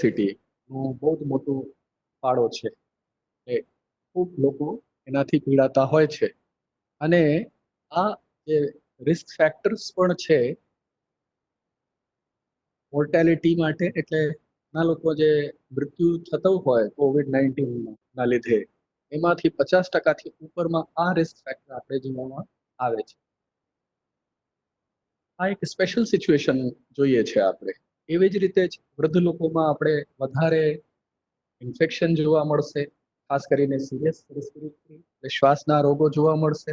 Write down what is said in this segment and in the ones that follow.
ઓબેસિટીનું બહુ જ મોટું ફાળો છે. એ ખૂબ લોકો એનાથી પીડાતા હોય છે. અને આ જે રિસ્ક ફેક્ટર્સ પણ છે મોર્ટેલિટી માટે, એટલે ઘણા લોકો જે મૃત્યુ થતું હોય COVID-19 ના લીધે, એમાંથી 50% ઉપરમાં આ રિસ્ક ફેક્ટર આપણે જોવામાં આવે છે. આ એક સ્પેશિયલ સિચ્યુએશન જોઈએ છે આપણે. એવી જ રીતે જ વૃદ્ધ લોકોમાં આપણે વધારે ઇન્ફેક્શન જોવા મળશે, ખાસ કરીને સિરિયસ રિસ્પિરેટરી શ્વાસના રોગો જોવા મળશે.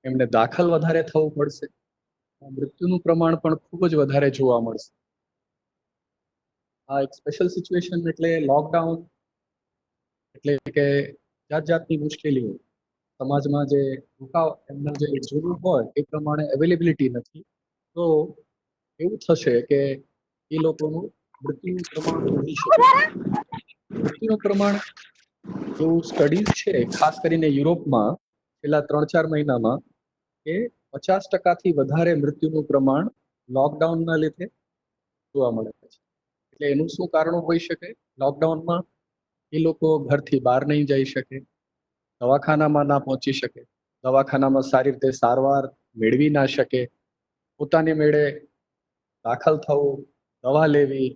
એમને દાખલ વધારે થવું પડશે. મૃત્યુનું પ્રમાણ પણ ખૂબ જ વધારે જોવા મળશે. આ એક સ્પેશિયલ સિચ્યુએશન એટલે લોકડાઉન, એટલે કે જાત જાતની મુશ્કેલીઓ સમાજમાં જે એમના જે જરૂર હોય એ પ્રમાણે અવેલેબિલિટી નથી, તો એવું થશે કે એ લોકોનું મૃત્યુનું પ્રમાણ વધી શકે. મૃત્યુનું પ્રમાણ એવું સ્ટડીઝ છે, ખાસ કરીને યુરોપમાં છેલ્લા 3-4 મહિનામાં, કે 50%થી વધારે મૃત્યુનું પ્રમાણ લોકડાઉનના લીધે જોવા મળે છે. એટલે એનું શું કારણો હોઈ શકે? લોકડાઉનમાં એ લોકો ઘરથી બહાર નહીં જઈ શકે, દવાખાનામાં ના પહોંચી શકે, દવાખાનામાં સારી રીતે સારવાર મેળવી ના શકે, પોતાની મેળે દાખલ થવું, દવા લેવી,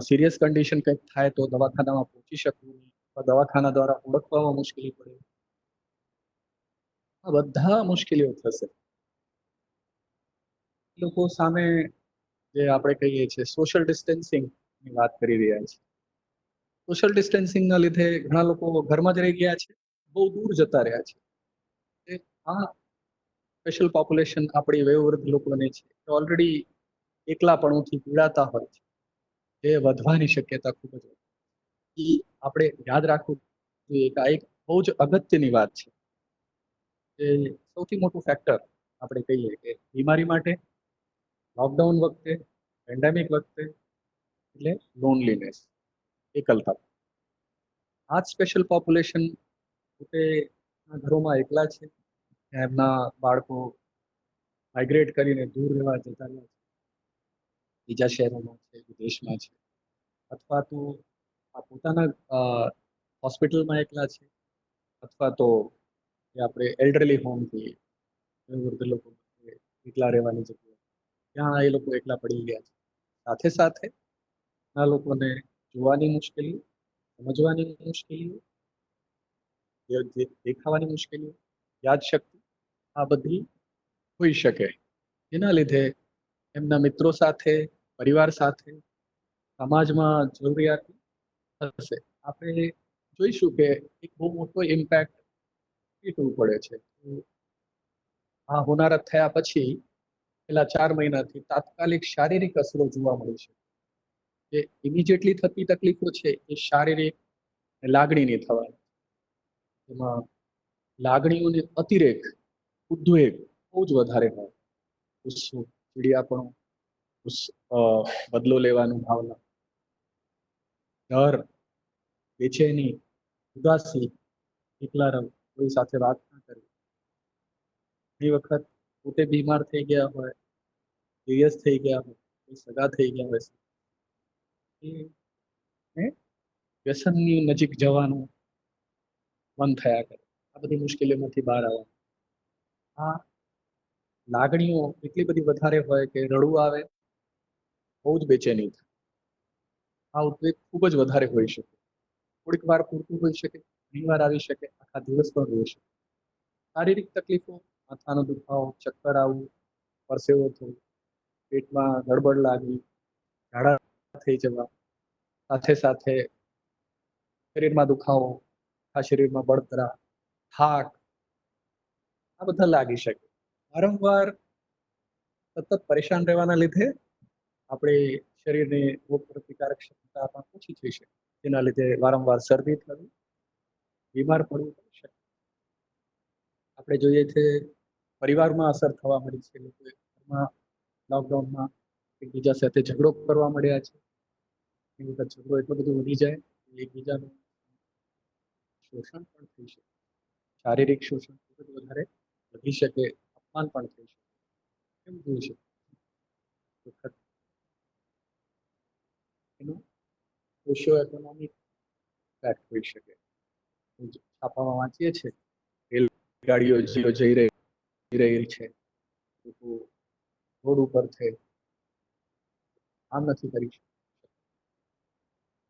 સિરિયસ કન્ડિશન કંઈક થાય તો દવાખાનામાં પહોંચી શકવું નહીં, દવાખાના દ્વારા ઓળખવામાં મુશ્કેલી પડે. આ બધા મુશ્કેલીઓ થશે. લોકો સામે જે આપણે કહીએ છીએ સોશિયલ ડિસ્ટન્સિંગ ની વાત કરી રહ્યા છીએ. સોશિયલ ડિસ્ટન્સિંગના લીધે ઘણા લોકો ઘરમાં જ રહી ગયા છે, બહુ દૂર જતા રહ્યા છે. આ સ્પેશિયલ પોપ્યુલેશન આપણી વયોવૃદ્ધ લોકોને છે, ઓલરેડી એકલાપણુંથી પીડાતા હોય છે, એ વધવાની શક્યતા ખૂબ જ એ આપણે યાદ રાખવું જોઈએ કે આ એક બહુ જ અગત્યની વાત છે. એ સૌથી મોટું ફેક્ટર આપણે કહીએ કે બીમારી માટે લોકડાઉન વખતે, પેન્ડેમિક વખતે, એટલે લોનલીનેસ, એકલતા. આ જ સ્પેશિયલ પોપ્યુલેશન પોતે ઘરોમાં એકલા છે, એમના બાળકો માઇગ્રેટ કરીને દૂર રહેવા જતા રહ્યા છે, બીજા શહેરોમાં છે, વિદેશમાં છે, અથવા તો પોતાના હોસ્પિટલમાં એકલા છે, અથવા તો આપણે એલ્ડરલી હોમ કહીએ, વૃદ્ધ લોકો એકલા રહેવાની જગ્યા, ત્યાં એ લોકો એકલા પડી ગયા છે. સાથે સાથે આ લોકોને જોવાની મુશ્કેલી, સમજવાની મુશ્કેલીઓ, દેખાવાની મુશ્કેલીઓ, યાદશક્તિ, આ બધી હોઈ શકે. એના લીધે એમના મિત્રો સાથે, પરિવાર સાથે, સમાજમાં જરૂરિયાત થશે. આપણે જોઈશું કે એક બહુ મોટો ઇમ્પેક્ટ પડે છે. આ હોનારત થયા પછી છેલ્લા 4 મહિનાથી તાત્કાલિક શારીરિક અસરો જોવા મળી છે. જે ઇમિડિયેટલી થતી તકલીફો છે એ શારીરિક લાગણીની થવાની. એમાં લાગણીઓની અતિરેક, ઉદ્વેગ બહુ જ વધારે હોય. ગુસ્સો, ચીડિયાપણું, બદલો લેવાનું ભાવના, ડર, બેચેની, ઉદાસી, એકલા રહેવું, કોઈ સાથે વાત ના કરવી. ઘણી વખત પોતે બીમાર થઈ ગયા હોય, સિરિયસ થઈ ગયા હોય, કોઈ સગા થઈ ગયા હોય, વ્યસનની નજીક જવાનું મન થયા કરે. આ બધી મુશ્કેલીઓમાંથી બહાર આવવાનું. આ લાગણીઓ એટલી બધી વધારે હોય કે રડવું આવે, બહુ જ બેચેની થાય. આ ઉદ્વેગ ખૂબ જ વધારે હોઈ શકે. થોડીક વાર પૂરતું હોઈ શકે, ઘણી વાર આવી શકે, આખા દિવસ પણ હોઈ શકે. શારીરિક તકલીફો, માથાનો દુખાવો, ચક્કર આવવું, પરસેવો થવો, પેટમાં ગડબડ લાગવી, ઝાડા થઈ જવા, સાથે સાથે શરીરમાં દુખાવો, આખા શરીરમાં બળતરા, થાક, આ બધા લાગી શકે. વારંવાર સતત પરેશાન રહેવાના લીધે આપણે શરીરની રોગ પ્રતિકારક ક્ષમતા પણ ઓછી થઈ શકે. તેના લીધે વારંવાર શરદી થવી, બીમાર પડવું પડી શકે. આપણે જોઈએ છે પરિવારમાં અસર થવા મળી છે. લોકોમાં લોકડાઉનમાં એકબીજા સાથે ઝઘડો કરવા મળ્યા છે. એ વખત ઝઘડો એટલો બધો વધી જાય એકબીજાનું શોષણ પણ થઈ શકે. શારીરિક શોષણ ખૂબ જ વધારે વધી શકે, અપમાન પણ થઈ શકે. એમ જોઈ શકે. એનું સોશિયો ઇકોનોમિક ઇમ્પેક્ટ હોઈ શકે. છાપામાં વાંચીએ છીએ રેલગાડીઓ જઈ રહી છે, લોકો રોડ ઉપર છે, આમ નથી કરી શકતા,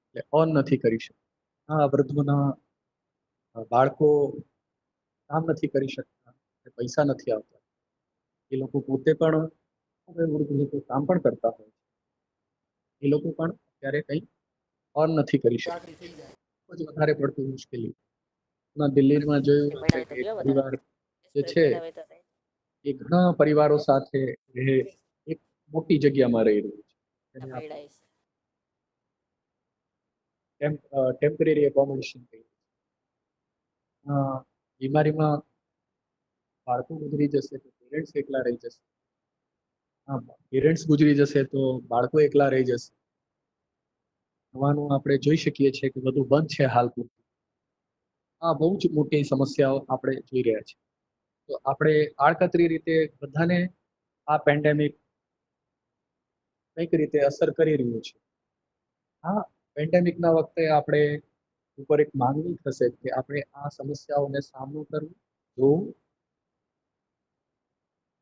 એટલે ઓન નથી કરી શકતા. વૃદ્ધોના બાળકો કામ નથી કરી શકતા, પૈસા નથી આવતા. એ લોકો પોતે પણ વૃદ્ધ લોકો કામ પણ કરતા હોય છે, એ લોકો પણ અત્યારે કંઈ ઓન નથી કરી શકતા. ખૂબ જ વધારે પડતી મુશ્કેલી. દિલ્હીમાં જોયું હશે કે એક પરિવાર જે છે એ ઘણા પરિવારો સાથે એક મોટી જગ્યામાં રહી રહ્યું છે, જેને આપણે ટેમ્પરરી એકોમોડેશન કહીએ. બીમારીમાં બાળકો ગુજરી જશે તો પેરેન્ટ્સ એકલા રહી જશે, પેરેન્ટ્સ ગુજરી જશે તો બાળકો એકલા રહી જશે. થવાનું આપણે જોઈ શકીએ છીએ કે બધું બંધ છે હાલ પૂરતું. બહુ જ મોટી સમસ્યાઓ આપણે જોઈ રહ્યા છીએ. તો આપણે આડકતરી રીતે બધાને આ પેન્ડેમિક કઈક રીતે અસર કરી રહ્યું છે. પેન્ડેમિકના વખતે આપણે ઉપર એક માંગણી થશે કે આપણે આ સમસ્યાઓને સામનો કરવું, જોવું,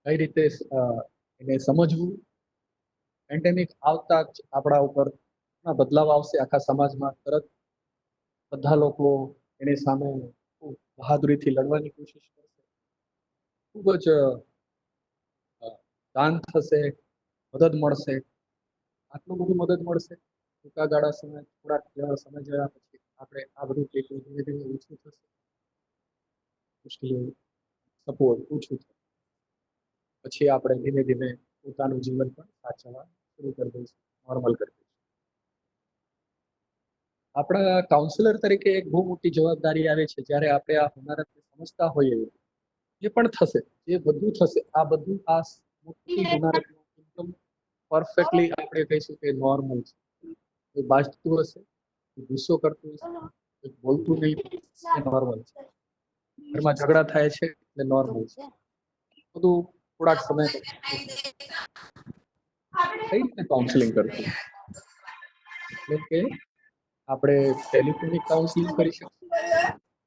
કઈ રીતે એને સમજવું. પેન્ડેમિક આવતા જ આપણા ઉપર બદલાવ આવશે આખા સમાજમાં. તરત બધા લોકો એની સામે બહાદુરીથી લડવાની કોશિશ કરશે. ખૂબ જ દાન થશે, મદદ મળશે. આટલું બધું મદદ મળશે ટૂંકા ગાળા સમય, થોડાક સમય જયા પછી આપણે આ બધું ધીમે ધીમે ઓછું થશે, મુશ્કેલીઓ સપોર્ટ ઓછું થશે. પછી આપણે ધીમે ધીમે પોતાનું જીવન પણ સાચવવા શરૂ કરી દઈશું, નોર્મલ કરી દઈશું. આપણા કાઉન્સિલર તરીકે એક બહુ મોટી જવાબદારી આવે છે જ્યારે આપણે આ હોનારતને સમજતા હોઈએ. જે પણ થશે, જે બધું થશે, આ બધું આ મોટી હોનારત એકદમ પરફેક્ટલી આપણે કહીશું કે નોર્મલ છે. કોઈ બાજતું હશે, ગુસ્સો કરતું હશે, બોલતું નહીં, એ નોર્મલ છે. ઘરમાં ઝઘડા થાય છે એટલે નોર્મલ છે. બધું થોડાક સમય કઈ રીતે કાઉન્સેલિંગ કરશું, એટલે કે આપણે ટેલિફોનિક કાઉન્સેલિંગ કરી શકીશું,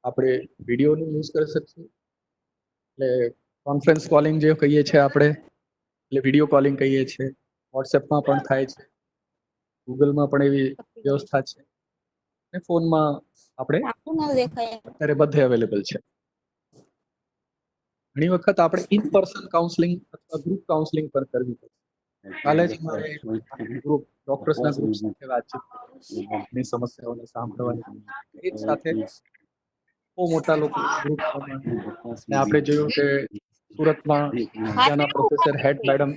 આપણે વિડીયોનો યુઝ કરી શકીશું, એટલે કોન્ફરન્સ કોલિંગ જે કહીએ છીએ આપણે, એટલે વિડીયો કોલિંગ કહીએ છીએ. વોટ્સએપમાં પણ થાય છે, ગૂગલમાં પણ એવી વ્યવસ્થા છે, અને ફોનમાં આપણે અત્યારે બધે અવેલેબલ છે. ઘણી વખત આપણે ઇન પર્સન કાઉન્સેલિંગ અથવા ગ્રુપ કાઉન્સેલિંગ પર કરવી પડે. કાલે જ મારે ગ્રુપ ડોક્ટર્સના ગ્રુપ સાથે વાતચીત કરી, સમસ્યાઓને સાંભળવાની. એ જ સાથે બહુ મોટા લોકો ગ્રુપ ને આપણે જોયું કે સુરતમાં ત્યાંના પ્રોફેસર હેડ મેડમ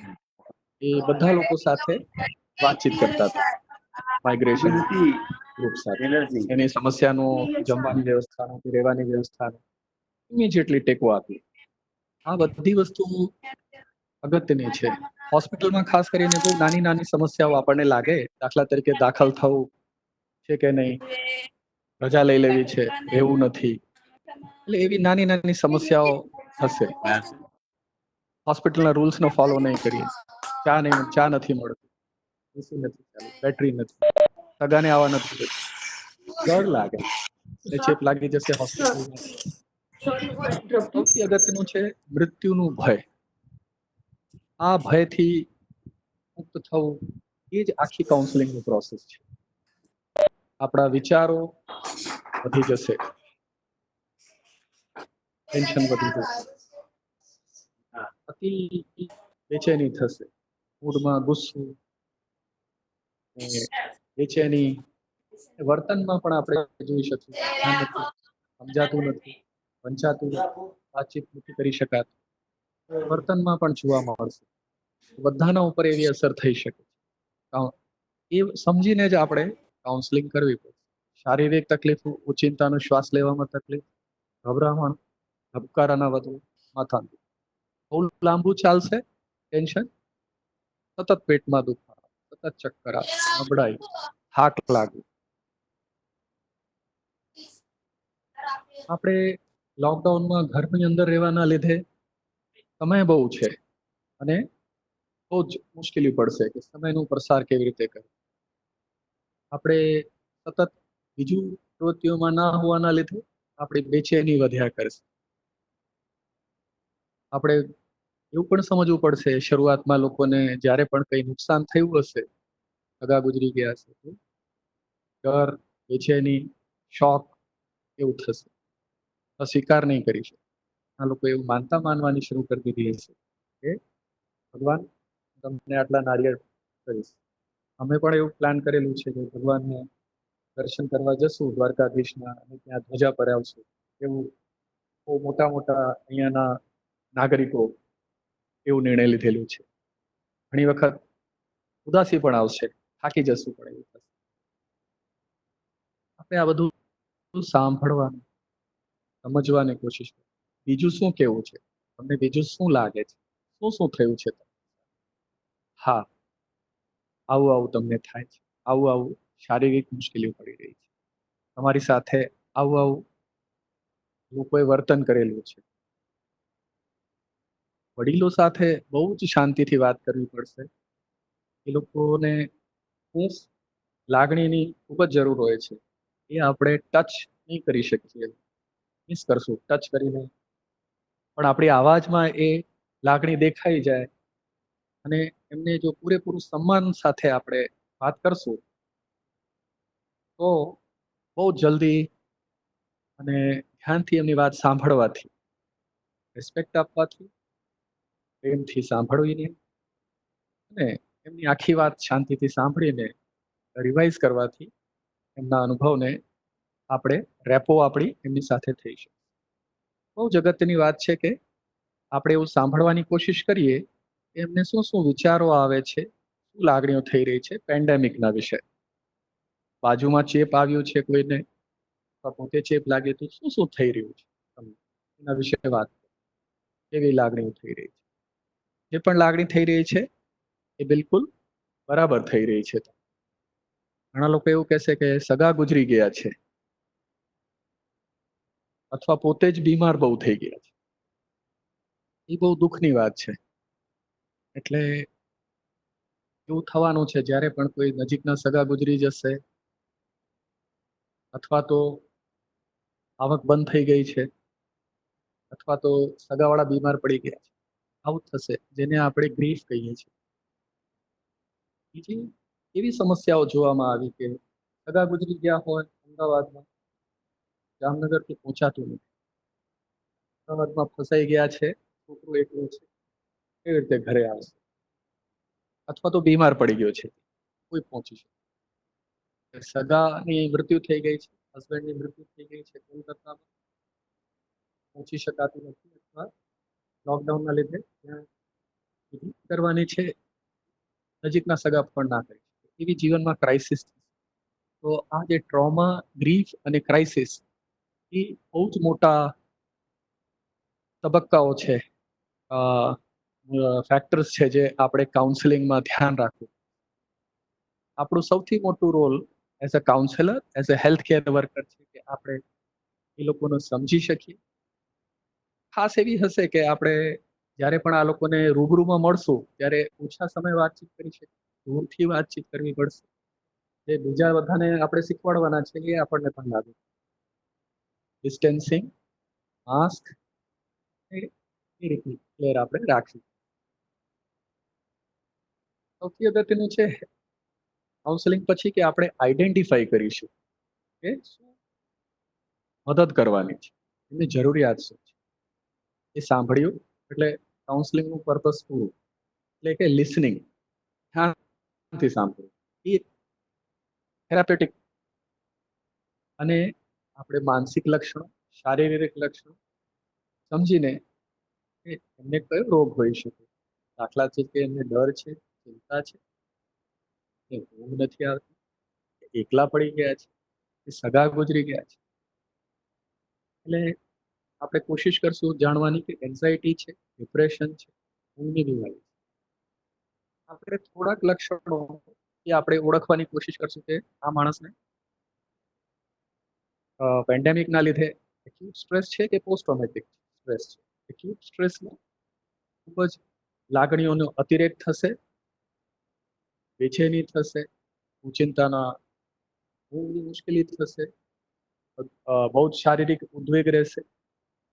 એ બધા લોકો સાથે વાતચીત કરતા હતા, માઇગ્રેશન ગ્રુપ સાથે. એની સમસ્યાનું, જમવાની વ્યવસ્થાનું, રહેવાની વ્યવસ્થાનું ઇમિડિયેટલી ટેકો આપી. આ બધી વસ્તુ અગત્યની છે. હોસ્પિટલમાં ખાસ કરીને બહુ નાની નાની સમસ્યાઓ આપણને લાગે, દાખલા તરીકે દાખલ થવું છે કે નહીં, રજા લઈ લેવી છે, રહેવું નથી, એટલે એવી નાની નાની સમસ્યાઓ હશે. હોસ્પિટલના રૂલ્સનો ફોલો નહીં કરીએ, ચા નથી મળતી, એસી નથી ચાલુ, બેટરી નથી, સગાને આવવા નથી, ડર લાગે, ચેપ લાગી જશે હોસ્પિટલમાં. સૌથી અગત્યનું છે મૃત્યુનું ભય. આ ભયથી મુક્ત થવું એ જ આખી કાઉન્સેલિંગની પ્રોસેસ છે. આપણા વિચારો વધી જશે, ટેન્શન વધી જશે, અતિ બેચેની થશે, મૂડમાં ગુસ્સો, બેચેની, વર્તનમાં પણ આપણે જોઈ શકીએ. ધ્યાન નથી, સમજાતું નથી, વંચાતું નથી, વાતચીત નથી કરી શકાતું, વર્તનમાં પણ જોવા મળશે. બધાના ઉપર એવી અસર થઈ શકે. એ સમજીને જ આપણે કાઉન્સેલિંગ કરવી પડે. શારીરિક તકલીફ, ઓચિંતાનો શ્વાસ લેવામાં તકલીફ, ગભરામણ, ધબકારાના વધુ, માથાનું બહુ લાંબુ ચાલશે, ટેન્શન, સતત પેટમાં દુખાવો, સતત ચક્કર આવે, નબળાઈ, થાક લાગવું. આપણે લોકડાઉનમાં ઘરની અંદર રહેવાના લીધે સમય બહુ છે અને બહુ જ મુશ્કેલી પડશે કે સમયનું પ્રસાર કેવી રીતે કરવું. આપણે સતત બીજું પ્રવૃત્તિઓમાં ના હોવાના લીધે આપણી બેચેની વધ્યા કરશે. આપણે એવું પણ સમજવું પડશે શરૂઆતમાં લોકોને જ્યારે પણ કંઈ નુકસાન થયું હશે, સગા ગુજરી ગયા હશે, તો ડર, બેચેની, શોક એવું થશે, સ્વીકાર નહીં કરી શકે. આ લોકો એવું માનવાની શરૂ કરી દીધી હશે કે ભગવાન તમને આટલા નારિયેળ કરીશ. અમે પણ એવું પ્લાન કરેલું છે કે ભગવાનને દર્શન કરવા જશું દ્વારકાધીશના અને ત્યાં ધ્વજા પરાવશું. એવું બહુ મોટા મોટા અહીંયાના નાગરિકો એવું નિર્ણય લીધેલું છે. ઘણી વખત ઉદાસી પણ આવશે, થાકી જશું પણ એવું થશે. આપણે આ બધું સાંભળવાનું, સમજવાની કોશિશ કરો. બીજું શું કેવું છે તમને? બીજું શું લાગે છે? શું શું થયું છે? હા, આવું આવું તમને થાય છે, આવું આવું શારીરિક મુશ્કેલીઓ પડી રહી છે, તમારી સાથે આવું આવું લોકોએ વર્તન કરેલું છે. વડીલો સાથે બહુ જ શાંતિથી વાત કરવી પડશે. એ લોકોને ખૂબ લાગણીની ખૂબ જ જરૂર હોય છે. એ આપણે ટચ નહીં કરી શકીએ, મિસ કરશું ટચ કરીને, પણ આપણી આવાજમાં એ લાગણી દેખાઈ જાય અને એમને જો પૂરેપૂરું સન્માન સાથે આપણે વાત કરશું તો બહુ જલ્દી અને ધ્યાનથી એમની વાત સાંભળવાથી, રિસ્પેક્ટ આપવાથી, પ્રેમથી સાંભળવીને અને એમની આખી વાત શાંતિથી સાંભળીને રિવાઇઝ કરવાથી એમના અનુભવને આપણે રેપો આપણી એમની સાથે થઈ શકે. બહુ જ અગત્યની વાત છે કે આપણે એવું સાંભળવાની કોશિશ કરીએ એમને શું શું વિચારો આવે છે, શું લાગણીઓ થઈ રહી છે પેન્ડેમિકના વિશે. બાજુમાં ચેપ આવ્યું છે કોઈને, પોતે ચેપ લાગે તો શું શું થઈ રહ્યું છે તમને એના વિશે વાત કરો. કેવી લાગણીઓ થઈ રહી છે? જે પણ લાગણી થઈ રહી છે એ બિલકુલ બરાબર થઈ રહી છે. ઘણા લોકો એવું કહેશે કે સગા ગુજરી ગયા છે અથવા પોતે જ બીમાર બહુ થઈ ગયા છે. એ બહુ દુઃખની વાત છે. એટલે એવું થવાનું છે જ્યારે પણ કોઈ નજીકના સગા ગુજરી જશે અથવા તો આવક બંધ થઈ ગઈ છે અથવા તો સગાવાળા બીમાર પડી ગયા છે, આવું થશે, જેને આપણે ગ્રીફ કહીએ છીએ. બીજી એવી સમસ્યાઓ જોવામાં આવી કે સગા ગુજરી ગયા હોય, અમદાવાદમાં જામનગરથી પહોંચાતું નથી, અમદાવાદમાં ફસાઈ ગયા છે, છોકરું એકલું છે, કેવી રીતે ઘરે આવશે? અથવા તો બીમાર પડી ગયો છે, કોઈ પહોંચી શકે. સગાની મૃત્યુ થઈ ગઈ છે, હસબન્ડની મૃત્યુ થઈ ગઈ છે, કોલકાતામાં પહોંચી શકાતું નથી અથવા લોકડાઉનના લીધે ત્યાં કરવાની છે, નજીકના સગા પણ ના કરી શકે. એવી જીવનમાં ક્રાઇસિસ. તો આ જે ટ્રોમા, ગ્રીફ અને ક્રાઇસિસ એ બહુ જ મોટા તબક્કાઓ છે, ફેક્ટર્સ છે જે આપણે કાઉન્સેલિંગમાં ધ્યાન રાખવું. આપણું સૌથી મોટું role as a counsellor, as a health care worker છે કે આપણે એ લોકોને સમજી શકીએ. ખાસ એવી હશે કે આપણે જ્યારે પણ આ લોકોને રૂબરૂમાં મળશું ત્યારે ઓછા સમય વાતચીત કરી શકીએ, દૂરથી વાતચીત કરવી પડશે. જે બીજા બધાને આપણે શીખવાડવાના છે એ આપણને પણ લાગે. ડિસ્ટન્સિંગ, માસ્ક, એ રીતની ક્લિયર આપણે રાખવી. સૌથી અગત્યનું છે કાઉન્સેલિંગ પછી કે આપણે આઈડેન્ટિફાઈ કરીશું કે શું મદદ કરવાની છે, એમની જરૂરિયાત શું છે. એ સાંભળ્યું એટલે કાઉન્સેલિંગનું પર્પસ પૂરું, એટલે કે લિસનિંગ, ધ્યાનથી સાંભળવું, એ થેરાપેટિક. અને આપણે માનસિક લક્ષણો, શારીરિક લક્ષણો સમજીને કે એમને કયો રોગ હોઈ શકે. દાખલા તરીકે એમને ડર છે, ચિંતા છે, ઊંઘ નથી આવતી, એકલા પડી ગયા છે, એ સગા ગુજરી ગયા છે. એટલે આપણે કોશિશ કરશું જાણવાની કે એન્ઝાઇટી છે, ડિપ્રેશન છે, ઊંઘની બીમારી. આપણે થોડાક લક્ષણો એ આપણે ઓળખવાની કોશિશ કરશું કે આ માણસને પેન્ડેમિકના લીધે એક્યુટ સ્ટ્રેસ છે કે પોસ્ટ ટ્રોમેટિક સ્ટ્રેસ છે. એક્યુટ સ્ટ્રેસમાં ખૂબ જ લાગણીઓનો અતિરેક થશે, બેચેની થશે, ચિંતાના ઊંઘની મુશ્કેલી થશે, બહુ જ શારીરિક ઉદ્વેગ રહેશે,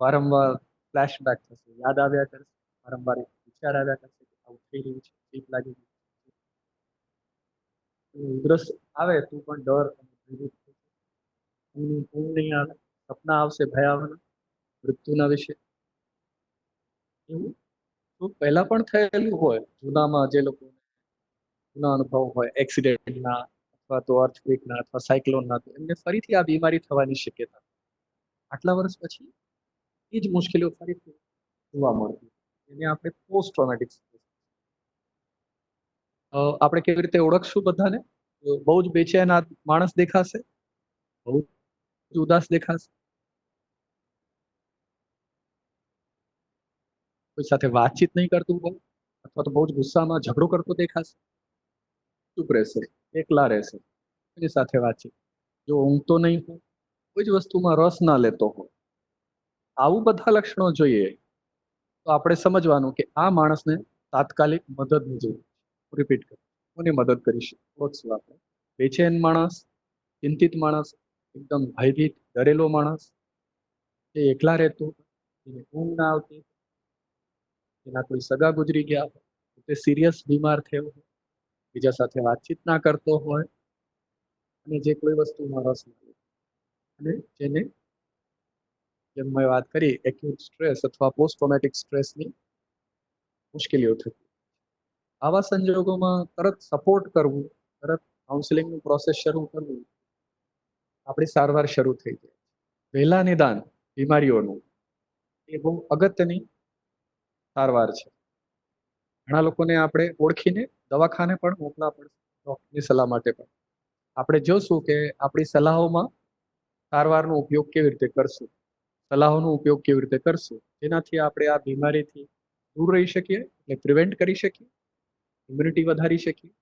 વારંવાર ફ્લેશબેક થશે, યાદ આવ્યા કરશે, વારંવાર એક વિચાર આવ્યા કરશે કે આવું થઈ રહ્યું છે, ચીપ લાગી ગઈ છે. ઉધરસ આવે તું પણ ડર અને ભયભીત થશે. ઊંઘ નહીં આવે, સપના આવશે ભયાવના, મૃત્યુના વિશે. એવું તો પહેલા પણ થયેલું હોય જૂનામાં, જે લોકો જૂના અનુભવ હોય એક્સિડન્ટના અથવા તો અર્થક્વેકના અથવા સાયક્લોનના, તો એમને ફરીથી આ બીમારી થવાની શક્યતા આટલા વર્ષ પછી એ જ મુશ્કેલીઓ ફરીથી જોવા મળતી. એને આપણે પોસ્ટ ટ્રોમેટિક સ્ટ્રેસ. આપણે કેવી રીતે ઓળખશું બધાને? બહુ જ બેચેન માણસ દેખાશે, બહુ જ ઉદાસ દેખાશે, કોઈ સાથે વાતચીત નહીં કરતું હોય, અથવા તો બહુ જ ગુસ્સામાં ઝઘડો કરતો દેખાશે, ચૂપ રહેશે, એકલા રહેશે, એની સાથે વાતચીત, જો ઊંઘતો નહીં હોય, કોઈ જ વસ્તુમાં રસ ના લેતો હોય, આવું બધા લક્ષણો જોઈએ તો આપણે સમજવાનું કે આ માણસને તાત્કાલિક મદદની જરૂર છે. રિપીટ કરો, કોની મદદ કરીશું? ઓળખશું આપણે. બેચેન માણસ, ચિંતિત માણસ, એકદમ ભયભીત ડરેલો માણસ, જે એકલા રહેતો, એને ઊંઘ ના આવતી, એના કોઈ સગા ગુજરી ગયા હોય, તે સિરિયસ બીમાર થયો હોય, બીજા સાથે વાતચીત ના કરતો હોય, અને જે કોઈ વસ્તુમાં રસ ના લે, અને જેને, જેમ મેં વાત કરી, એક્યુટ સ્ટ્રેસ અથવા પોસ્ટ ટ્રોમેટિક સ્ટ્રેસની મુશ્કેલીઓ થતી. આવા સંજોગોમાં તરત સપોર્ટ કરવું, તરત કાઉન્સિલિંગનું પ્રોસેસ શરૂ કરવું, આપણી સારવાર શરૂ થઈ જાય. વહેલા નિદાન બીમારીઓનું એ બહુ અગત્યની સારવાર છે. ઘણા લોકોને આપણે ઓળખીને દવાખાને પણ મોકલવા પડશે, ડોક્ટરની સલાહ માટે પણ. આપણે જોશું કે આપણી સલાહોમાં સારવારનો ઉપયોગ કેવી રીતે કરશું, સલાહોનો ઉપયોગ કેવી રીતે કરશું, જેનાથી આપણે આ બીમારીથી દૂર રહી શકીએ, એટલે પ્રિવેન્ટ કરી શકીએ, ઇમ્યુનિટી વધારી શકીએ.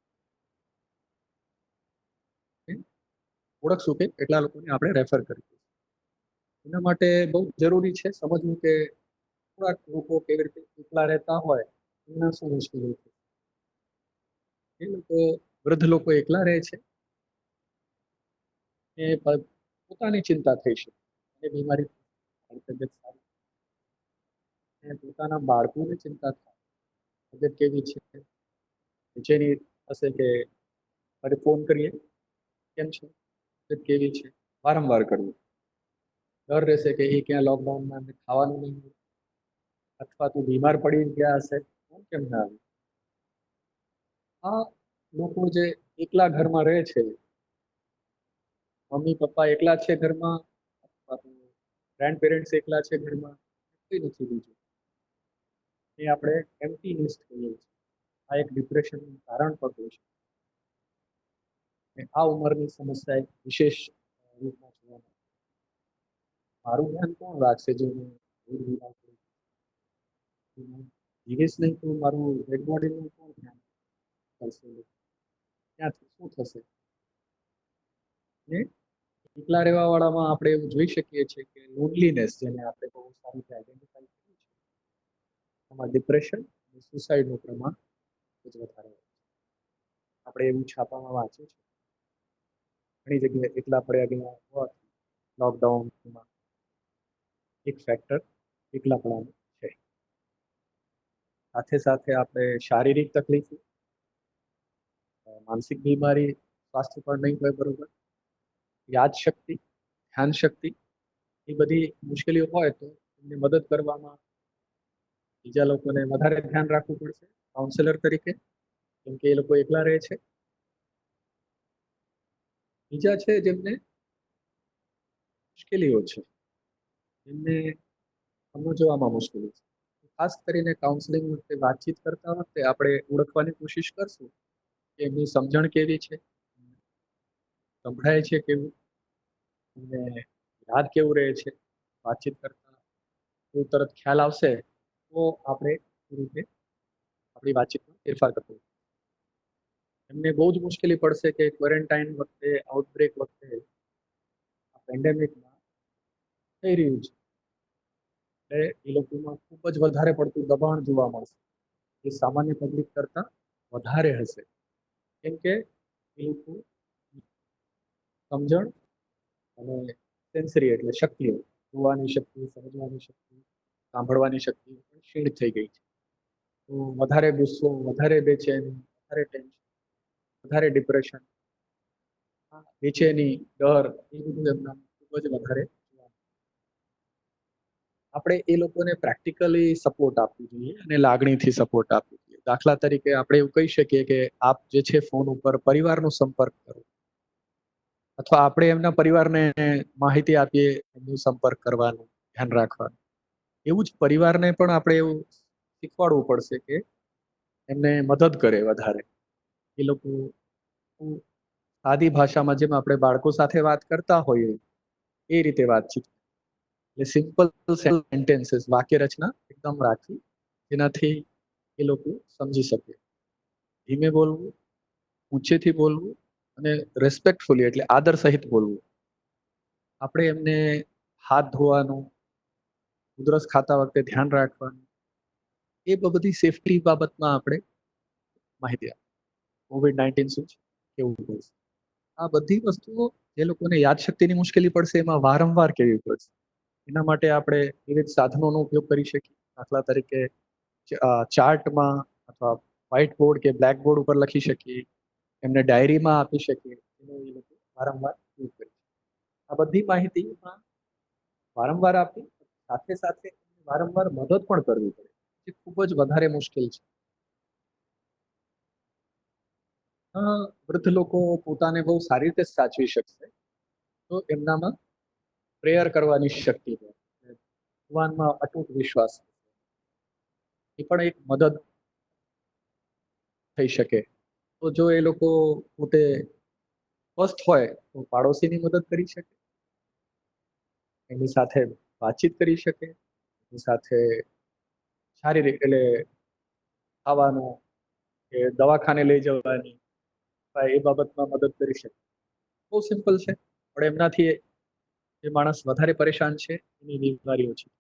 ઓળખશું કે એટલા લોકોને આપણે રેફર કરીએ. એના માટે બહુ જરૂરી છે સમજવું કે થોડાક લોકો કેવી રીતે એકલા રહેતા હોય એના શું મુશ્કેલી છે. એ લોકો, વૃદ્ધ લોકો એકલા રહે છે, એ પોતાની ચિંતા થઈ શકે, એ બીમારી તબિયત સારી, પોતાના બાળકોની ચિંતા થાય, તબિયત કેવી છે, નીચેની હશે કે અરે ફોન કરીએ, કેમ છે, તબિયત કેવી છે, વારંવાર કરવું. ડર રહેશે કે એ ક્યાં લોકડાઉનમાં ખાવાનું નહીં, અથવા તો બીમાર પડી ગયા હશે, કેમ ના આવે. આ લોકો જે એકલા ઘરમાં રહે છે, મમ્મી પપ્પા એકલા છે ઘરમાં, ગ્રેન્ડ પેરેન્ટ્સ એકલા છે ઘરમાં, કઈ નથી બીજું, એ આપણે એમ્પ્ટીનેસ કહીએ છીએ. આ એક ડિપ્રેશનનું કારણ પણ હોય છે. આ ઉંમરની સમસ્યા એક વિશેષ રૂપમાં જોવા મળે. મારું ધ્યાન કોણ રાખશે જો હું જીવીશ નહીં તો મારું ડેડ બોડીનું કોણ ધ્યાન કરશે? ત્યાંથી શું થશે? ને એકલા રહેવા વાળામાં આપણે એવું જોઈ શકીએ છીએ કે લોનલીનેસ, જેને આપણે બહુ સારી રીતે આઈડેન્ટિફાઈ કર્યું છે, એમાં ડિપ્રેશન અને સુસાઇડનું પ્રમાણ ખૂબ જ વધારે હોય છે. આપણે એવું છાપામાં વાંચ્યું છે, ઘણી જગ્યાએ એકલા પડ્યા ગયા હોવાથી લોકડાઉનમાં એક ફેક્ટર એકલાપણાનું છે. સાથે સાથે આપણે શારીરિક તકલીફ, માનસિક બીમારી, સ્વાસ્થ્ય પર નહીં હોય બરોબર, યાદ શક્તિ, ધ્યાન શક્તિ, એ બધી મુશ્કેલીઓ હોય તો એમને મદદ કરવામાં બીજા લોકોને વધારે ધ્યાન રાખવું પડશે કાઉન્સેલર તરીકે, કેમ કે એ લોકો એકલા રહે છે. બીજા છે જેમને મુશ્કેલીઓ છે, એમને સમજવામાં મુશ્કેલી છે, ખાસ કરીને કાઉન્સેલિંગ વખતે, વાતચીત કરતા વખતે આપણે ઓળખવાની કોશિશ કરશું કે એમની સમજણ કેવી છે, સંભળાય છે કેવું, અને યાદ કેવું રહે છે. વાતચીત કરતા એવું તરત ખ્યાલ આવશે તો આપણે એ રીતે આપણી વાતચીતમાં ફેરફાર કરવો. એમને બહુ જ મુશ્કેલી પડશે કે ક્વોરન્ટાઇન વખતે, આઉટબ્રેક વખતે, પેન્ડેમિકમાં થઈ રહ્યું છે, એટલે એ લોકોમાં ખૂબ જ વધારે પડતું દબાણ જોવા મળશે, એ સામાન્ય પબ્લિક કરતા વધારે હશે, કેમ કે એ લોકો સમજણ અને સેન્સરી એટલે શક્તિઓ, જોવાની શક્તિ, સમજવાની શક્તિ, સાંભળવાની શક્તિ ક્ષીણ થઈ ગઈ છે. તો વધારે ગુસ્સો, વધારે બેચેની, વધારે ટેન્શન, વધારે ડિપ્રેશન, બેચેની, ડર એ બધું એમના ખૂબ જ વધારે જોવા મળે. આપણે એ લોકોને પ્રેક્ટિકલી સપોર્ટ આપવું જોઈએ અને લાગણીથી સપોર્ટ આપવું જોઈએ. દાખલા તરીકે આપણે એવું કહી શકીએ કે આપ જે છે ફોન ઉપર પરિવારનો સંપર્ક કરો, અથવા આપણે એમના પરિવારને માહિતી આપીએ એમનો સંપર્ક કરવાનું, ધ્યાન રાખવાનું. એવું જ પરિવારને પણ આપણે એવું શીખવાડવું પડશે કે એમને મદદ કરે વધારે. એ લોકો સાદી ભાષામાં જેમ આપણે બાળકો સાથે વાત કરતા હોઈએ એ રીતે વાતચીત, એટલે સિમ્પલ સેન્ટેન્સીસ, વાક્ય રચના એકદમ રાખવી, જેનાથી એ લોકો સમજી શકે. ધીમે બોલવું, ઊંચેથી બોલવું અને રેસ્પેક્ટફુલી એટલે આદર સહિત બોલવું. આપણે એમને હાથ ધોવાનું, ઉધરસ ખાતા વખતે ધ્યાન રાખવાનું, એ બધી સેફટી બાબતમાં આપણે માહિતી આપી. COVID-19 શું છે, કેવું પડશે, આ બધી વસ્તુઓ જે લોકોને યાદશક્તિની મુશ્કેલી પડશે એમાં વારંવાર કેવી પડશે. એના માટે આપણે વિવિધ સાધનોનો ઉપયોગ કરી શકીએ. દાખલા તરીકે ચાર્ટમાં અથવા વ્હાઇટ બોર્ડ કે બ્લેક બોર્ડ ઉપર લખી શકીએ, એમને ડાયરીમાં આપી શકીએ, એનો એ લોકો વારંવાર ઉપયોગ કરી શકે. આ બધી માહિતીમાં વારંવાર આપી, સાથે સાથે વારંવાર મદદ પણ કરવી પડે, જે ખૂબ જ વધારે મુશ્કેલ છે. વૃદ્ધ લોકો પોતાને બહુ સારી રીતે સાચવી શકશે તો એમનામાં પ્રેયર કરવાની શક્તિ હોય, ભગવાનમાં અટૂટ વિશ્વાસ, એ પણ એક મદદ થઈ શકે. તો જો એ લોકો પોતે સ્વસ્થ હોય તો પાડોશીની મદદ કરી શકે, એની સાથે વાતચીત કરી શકે, એની સાથે શારીરિક એટલે ખાવાનું કે દવાખાને લઈ જવાની એ બાબતમાં મદદ કરી શકે. બહુ સિમ્પલ છે, પણ એમનાથી જે માણસ વધારે પરેશાન છે એની બીમારી ઓછી.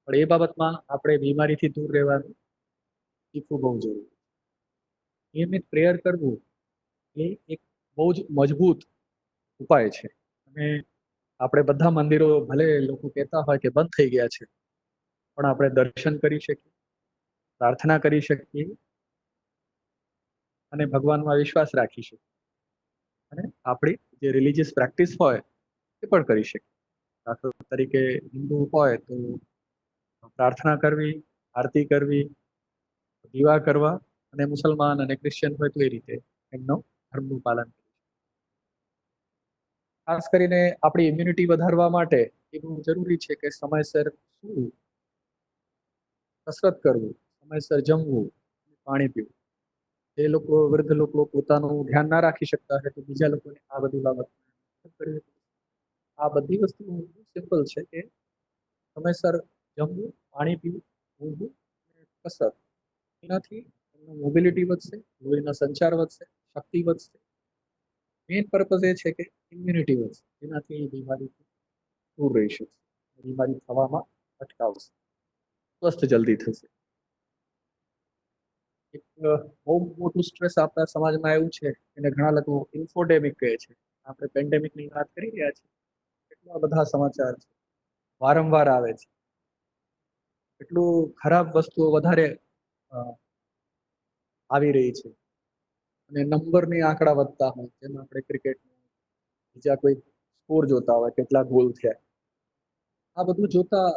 પણ એ બાબતમાં આપણે બીમારીથી દૂર રહેવાનું શીખવું બહુ જરૂરી. નિયમિત પ્રેયર કરવું એ એક બહુ જ મજબૂત ઉપાય છે. અને આપણે બધા મંદિરો ભલે લોકો કહેતા હોય કે બંધ થઈ ગયા છે, પણ આપણે દર્શન કરી શકીએ, પ્રાર્થના કરી શકીએ અને ભગવાનમાં વિશ્વાસ રાખી શકીએ. અને આપણી જે રિલિજિયસ પ્રેક્ટિસ હોય એ પણ કરી શકીએ. દાખલા તરીકે હિન્દુ હોય તો પ્રાર્થના કરવી, આરતી કરવી, દીવા કરવા, અને મુસલમાન અને ક્રિશ્ચિયન હોય તો એ રીતે એમનો ધર્મનું પાલન કરવું. ખાસ કરીને આપણી ઇમ્યુનિટી વધારવા માટે એ બહુ જરૂરી છે કે સમયસર સૂવું, કસરત કરવું, સમયસર જમવું, પાણી પીવું. એ લોકો વૃદ્ધ લોકો પોતાનું ધ્યાન ના રાખી શકતા હોય તો બીજા લોકોને આ બધી બાબત કરવી. આ બધી વસ્તુ સિમ્પલ છે કે સમયસર જમવું, પાણી પીવું, ઊંઘવું, કસરત. એનાથી મોબિલિટી વધશે, લોહીનો સંચાર વધશે, શક્તિ વધશે. મેઇન પર્પઝ એ છે કે ઇમ્યુનિટી વધશે, જેનાથી બીમારીથી દૂર રહી શકશે, બીમારી થવામાં અટકાવશે, સ્વસ્થ જલ્દી થશે. એક બહુ મોટું સ્ટ્રેસ આપણા સમાજમાં એવું છે એને ઘણા લોકો ઇન્ફોડેમિક કહે છે. આપણે પેન્ડેમિકની વાત કરી રહ્યા છીએ, કેટલા બધા સમાચાર છે, વારંવાર આવે છે. એટલું ખરાબ વસ્તુઓ વધારે આવી રહી છે, અને નંબરની આંકડા વધતા હોય, જેમ આપણે ક્રિકેટ બીજા કોઈ સ્કોર જોતા હોય, કેટલા ગોલ થયા, આ બધું જોતા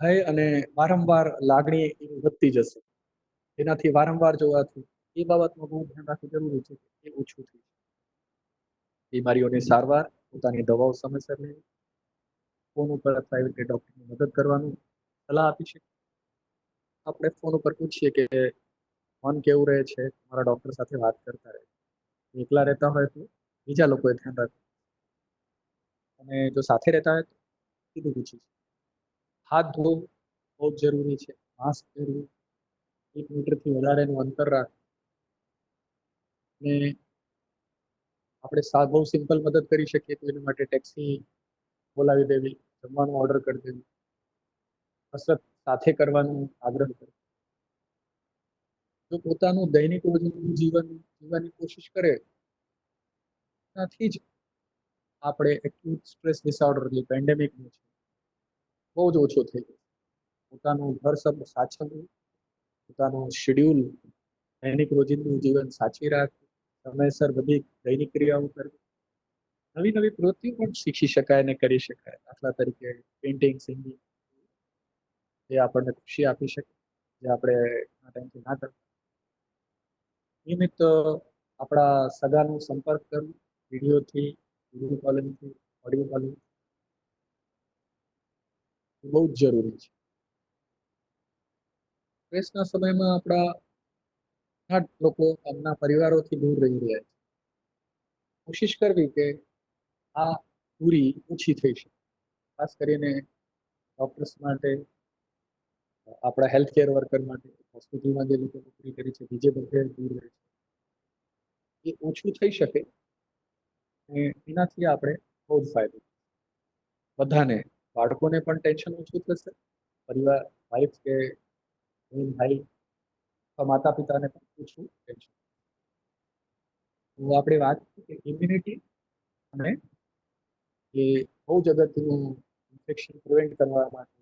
ભય અને વારંવાર લાગણી વધતી જશે. એનાથી વારંવાર જોવાથી એ બાબતમાં બહુ ધ્યાન રાખવું જરૂરી છે કે એ ઓછું થઈ જાય. બીમારીઓની સારવાર, પોતાની દવાઓ સમયસર લેવી, ફોન ઉપર અથવા એવી રીતે ડોક્ટરની મદદ કરવાનું સલાહ આપી છે. આપણે ફોન ઉપર પૂછીએ કે મન કેવું રહે છે, મારા ડોક્ટર સાથે વાત કરતા રહે. એકલા રહેતા હોય તો બીજા લોકોએ ધ્યાન રાખવું, અને જો સાથે રહેતા હોય તો સીધું પૂછીએ. હાથ ધોવું બહુ જ જરૂરી છે, માસ્ક પહેરવું, 1 મીટરથી વધારેનું અંતર રાખવું. ને આપણે બહુ સિમ્પલ મદદ કરી શકીએ તો એના માટે ટેક્સી બોલાવી દેવી, જમવાનું ઓર્ડર કરી દેવું, કસરત સાથે કરવાનું આગ્રહ કરવો. જો પોતાનું દૈનિક જીવન જીવવાની કોશિશ કરે એનાથી જ આપણે એક્યુટ સ્ટ્રેસ ડિસઓર્ડર એટલે પેન્ડેમિકનું છે બહુ જ ઓછો થઈ ગયો. પોતાનું ઘર સાચવવું, પોતાનું શેડ્યુલ, દૈનિક રોજિંદું જીવન સાચવી રાખવું, સમયસર બધી દૈનિક ક્રિયાઓ કરવી, નવી નવી પ્રવૃત્તિઓ પણ શીખી શકાય અને કરી શકાય. દાખલા તરીકે પેઇન્ટિંગ, સિંગિંગ, જે આપણને ખુશી આપી શકે, જે આપણે ટાઈમથી ના કરતા. નિયમિત આપણા સગાનો સંપર્ક કરવો, વિડીયોથી, વિડીયો કોલિંગથી, ઓડિયો કોલિંગ બહુ જ જરૂરી છે. સ્ટ્રેસના સમયમાં આપણા લોકો એમના પરિવારોથી દૂર રહી રહ્યા છે. કોશિશ કરવી કે આ દૂરી ઓછી થઈ શકે. ખાસ કરીને ડોક્ટર્સ માટે, આપણા હેલ્થ કેર વર્કર માટે, હોસ્પિટલમાં જે લોકો નોકરી કરે છે, બીજે બધે દૂર રહે છે, એ ઓછું થઈ શકે. એનાથી આપણે બહુ જ ફાયદો બધાને, બાળકોને પણ ટેન્શન ઓછું થશે, પરિવાર, વાઈફ કે ભાઈ, માતા પિતાને પણ ઓછું ટેન્શન. આપણે વાત કરીએ ઇમ્યુનિટી અને એ બહુ જ અગત્યનું ઇન્ફેક્શન પ્રિવેન્ટ કરવા માટે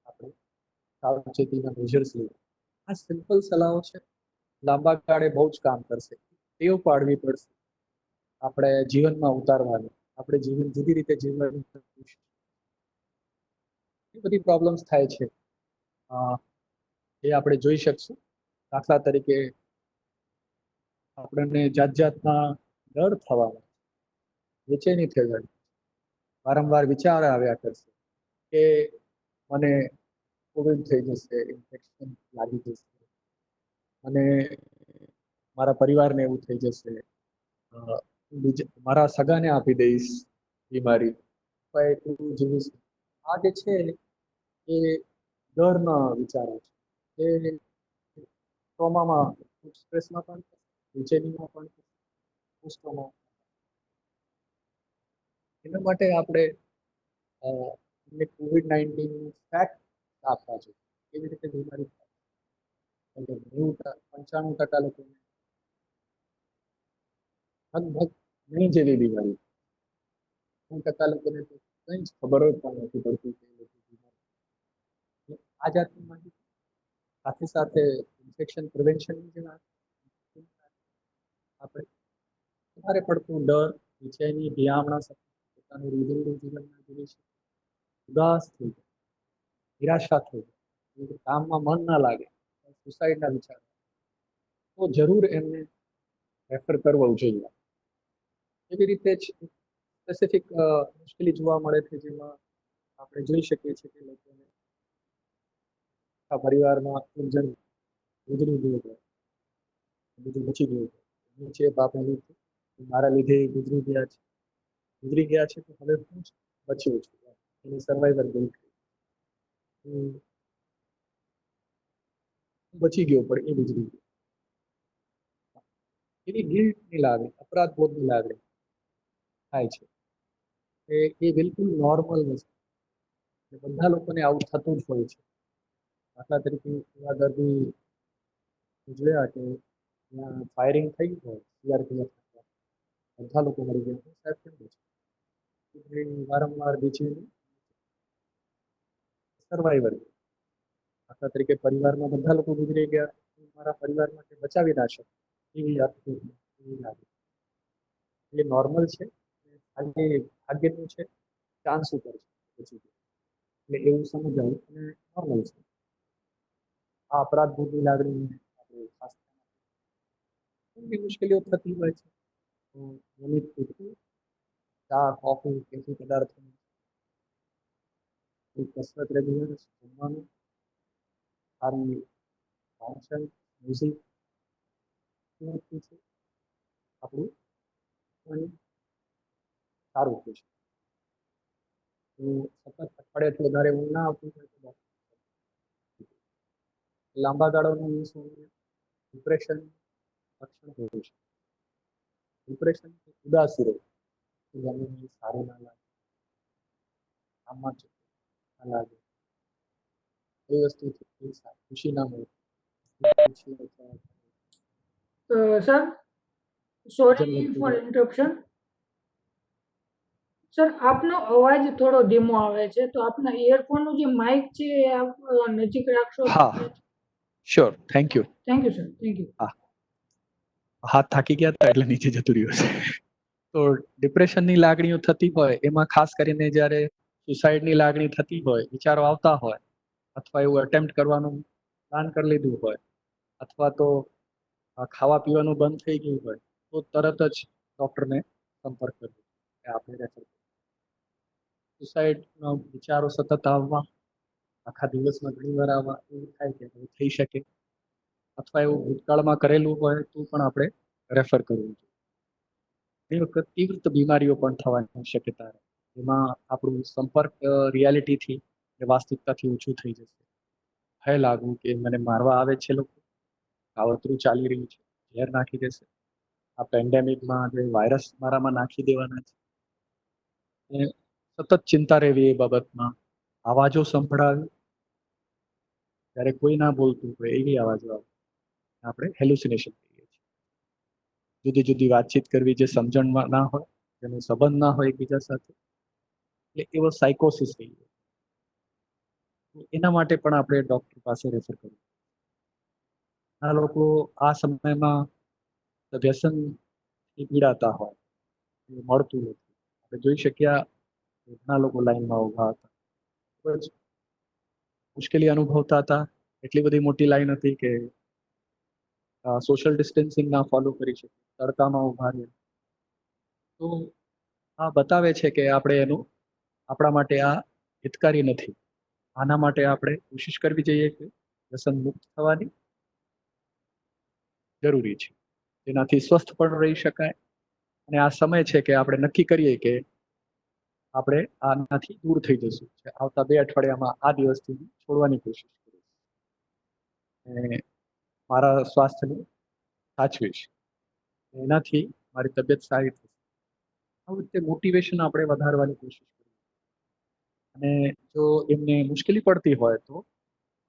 આપણે સાવચેતીના મેજર્સ લેવા. આ સિમ્પલ સલાહો છે, લાંબા ગાળે બહુ જ કામ કરશે. ટેવ પાડવી પડશે આપણે જીવનમાં ઉતારવાની. આપણે જીવન જુદી રીતે જીવવાની એ બધી પ્રોબ્લેમ્સ થાય છે, એ આપણે જોઈ શકશું. દાખલા તરીકે આપણને જાત જાતના ડર થવા, બેચેની થઈ જાય, વારંવાર વિચાર આવ્યા કરશે કે મને કોવિડ થઈ જશે, ઇન્ફેક્શન લાગી જશે, અને મારા પરિવારને એવું થઈ જશે, મારા સગાને આપી દઈશ બીમારી, જીવીશ. આ જે છે એ ડરના વિચારો છે, એ ટ્રોમામાં, સ્ટ્રેસમાં પણ, બેચેનીમાં પણ, પોસ્ટમાં. એના માટે આપણે કોવિડ-19 ફેક્ટ આપવા છે, કેવી રીતે બીમારી થાય. 95% લોકોને લગભગ નહીં જેવી બીમારી, 9% લોકોને તો કંઈ જ ખબર જ પણ નથી પડતી કે આ જાતની માહિતી સાથે સાથે ઇન્ફેક્શન પ્રિવેન્શનની જે વાત, આપણે વધારે પડતું ડર, બેચેની, ભિયામણા, પોતાનું રોજિંદુ જીવનમાં જીવી છે, ઉદાસ થઈ જાય, નિરાશા થઈ જાય, કામમાં મન ના લાગે, સુસાઇડના વિચાર, તો જરૂર એમને રેફર કરવું જોઈએ. એવી રીતે જ સ્પેસિફિક મુશ્કેલી જોવા મળે છે, જેમાં આપણે જોઈ શકીએ છીએ કે લોકોને આ પરિવારમાં એક જણ ગુજરી ગયું છે, બીજું બચી ગયું છે, નીચે બાપને લીધે મારા લીધે ગુજરી ગયા છે, તો હવે હું જ બચ્યું છું, એની સર્વાઈવર ગિલ્ટ, બચી ગયો પણ એ ગુજરી ગયો, એવી ગિલ્ટની લાગણી, અપરાધ બોધની લાગણી થાય છે. એ બિલકુલ નોર્મલ વસ્તુ, બધા લોકોને આવું થતું જ હોય છે. દાખલા તરીકે એવા દર્દી જોયા કે ત્યાં ફાયરિંગ થઈ હોય, સીઆરપીએફ, બધા લોકો મરી ગયા, સાહેબ કેમ છે, વારંવાર બેચેની, સર્વાઈવર. દાખલા તરીકે પરિવારમાં બધા લોકો ગુજરી ગયા, મારા પરિવાર માટે બચાવી ના શકે, એવી લાગે. એ નોર્મલ છે, ભાગ્યનું છે, ચાન્સ ઉપર છે, એટલે એવું સમજાવું અને નોર્મલ છે. આ અપરાધ બોધની લાગણી આપણે ખાસ મુશ્કેલીઓ થતી હોય છે, નિયમિત ચા, કોફી, કેફી પદાર્થો, કસરત, રેગ્યુલર જમવાનું, સારી વાંચન, મ્યુઝિક, આપણું સારું થશે. સતત અઠવાડિયાથી વધારે ઊંઘ ના આવતી હોય તો લાંબા ગાળાનું ડિપ્રેશન લક્ષણ હોય છે. ડિપ્રેશન ઉદાસી રહે, સારું ના લાગે, કામમાં ના લાગે, એ વસ્તુથી ખુશી ના મળે. Sir, sorry for interruption. Sir આપનો અવાજ થોડો ધીમો આવે છે, તો આપના ઇયરફોનનું જે માઇક છે એ આપ નજીક રાખશો તો હા, sure, thank you. Thank you sir, thank you. હા, હાથ થાકી ગયા હતા એટલે નીચે જતું રહ્યું છે. તો ડિપ્રેશનની લાગણીઓ થતી હોય એમાં ખાસ કરીને જ્યારે સુસાઇડની લાગણી થતી હોય, વિચારો આવતા હોય, અથવા એવું અટેમ્પ્ટ કરવાનું પ્લાન કરી લીધું હોય, અથવા તો ખાવા પીવાનું બંધ થઈ ગયું હોય, તો તરત જ ડોક્ટરને સંપર્ક કરવો. આપણે રેફર સુસાઇડના વિચારો સતત આવવા, આખા દિવસમાં ઘણી વાર આવવા, એવું થાય કે થઈ શકે, અથવા એવું ભૂતકાળમાં કરેલું હોય તો પણ આપણે રેફર કરવું જોઈએ. ઘણી વખત તીવ્ર બીમારીઓ પણ થવાની શક્યતા રહે, એમાં આપણું સંપર્ક રિયાલિટીથી વાસ્તવિકતાથી ઓછું થઈ જશે. ભય લાગવું કે મને મારવા આવે છે લોકો, કાવતરું ચાલી રહ્યું છે, ઝેર નાખી દેશે, આ પેન્ડેમિકમાં જે વાયરસ મારામાં નાખી દેવાના છે, અને સતત ચિંતા રહેવી એ બાબતમાં. અવાજો સંભળાવી, ત્યારે કોઈ ના બોલતું હોય એવી અવાજો આવે, આપણે હેલ્યુસિનેશન કહીએ છીએ. જુદી જુદી વાતચીત કરવી જે સમજણમાં ના હોય, જેનો સંબંધ ના હોય એકબીજા સાથે, એટલે એવો સાયકોસિસ કહીએ. એના માટે પણ આપણે ડોક્ટર પાસે રેફર કરવું. આ લોકો આ સમયમાં વ્યસન પીડાતા હોય, મળતું નથી. આપણે જોઈ શક્યા ઘણા લોકો લાઈનમાં ઉભા હતા, ખૂબ જ મુશ્કેલી અનુભવતા હતા. એટલી બધી મોટી લાઈન હતી કે સોશિયલ ડિસ્ટન્સિંગ ના ફોલો કરી શકે, તડકામાં ઉભા રહે. તો આ બતાવે છે કે આપણે એનું આપણા માટે આ હિતકારી નથી. આના માટે આપણે કોશિશ કરવી જોઈએ કે વ્યસન મુક્ત થવાની જરૂરી છે, જેનાથી સ્વસ્થ પણ રહી શકાય. અને આ સમય છે કે આપણે નક્કી કરીએ કે આપણે આનાથી દૂર થઈ જશું. આવતા 2 અઠવાડિયામાં આ દિવસથી છોડવાની કોશિશ કરીશ અને મારા સ્વાસ્થ્યને સાચવીશ. એનાથી મારી તબિયત સારી થશે. આવી રીતે મોટિવેશન આપણે વધારવાની કોશિશ કરીએ. અને જો એમને મુશ્કેલી પડતી હોય તો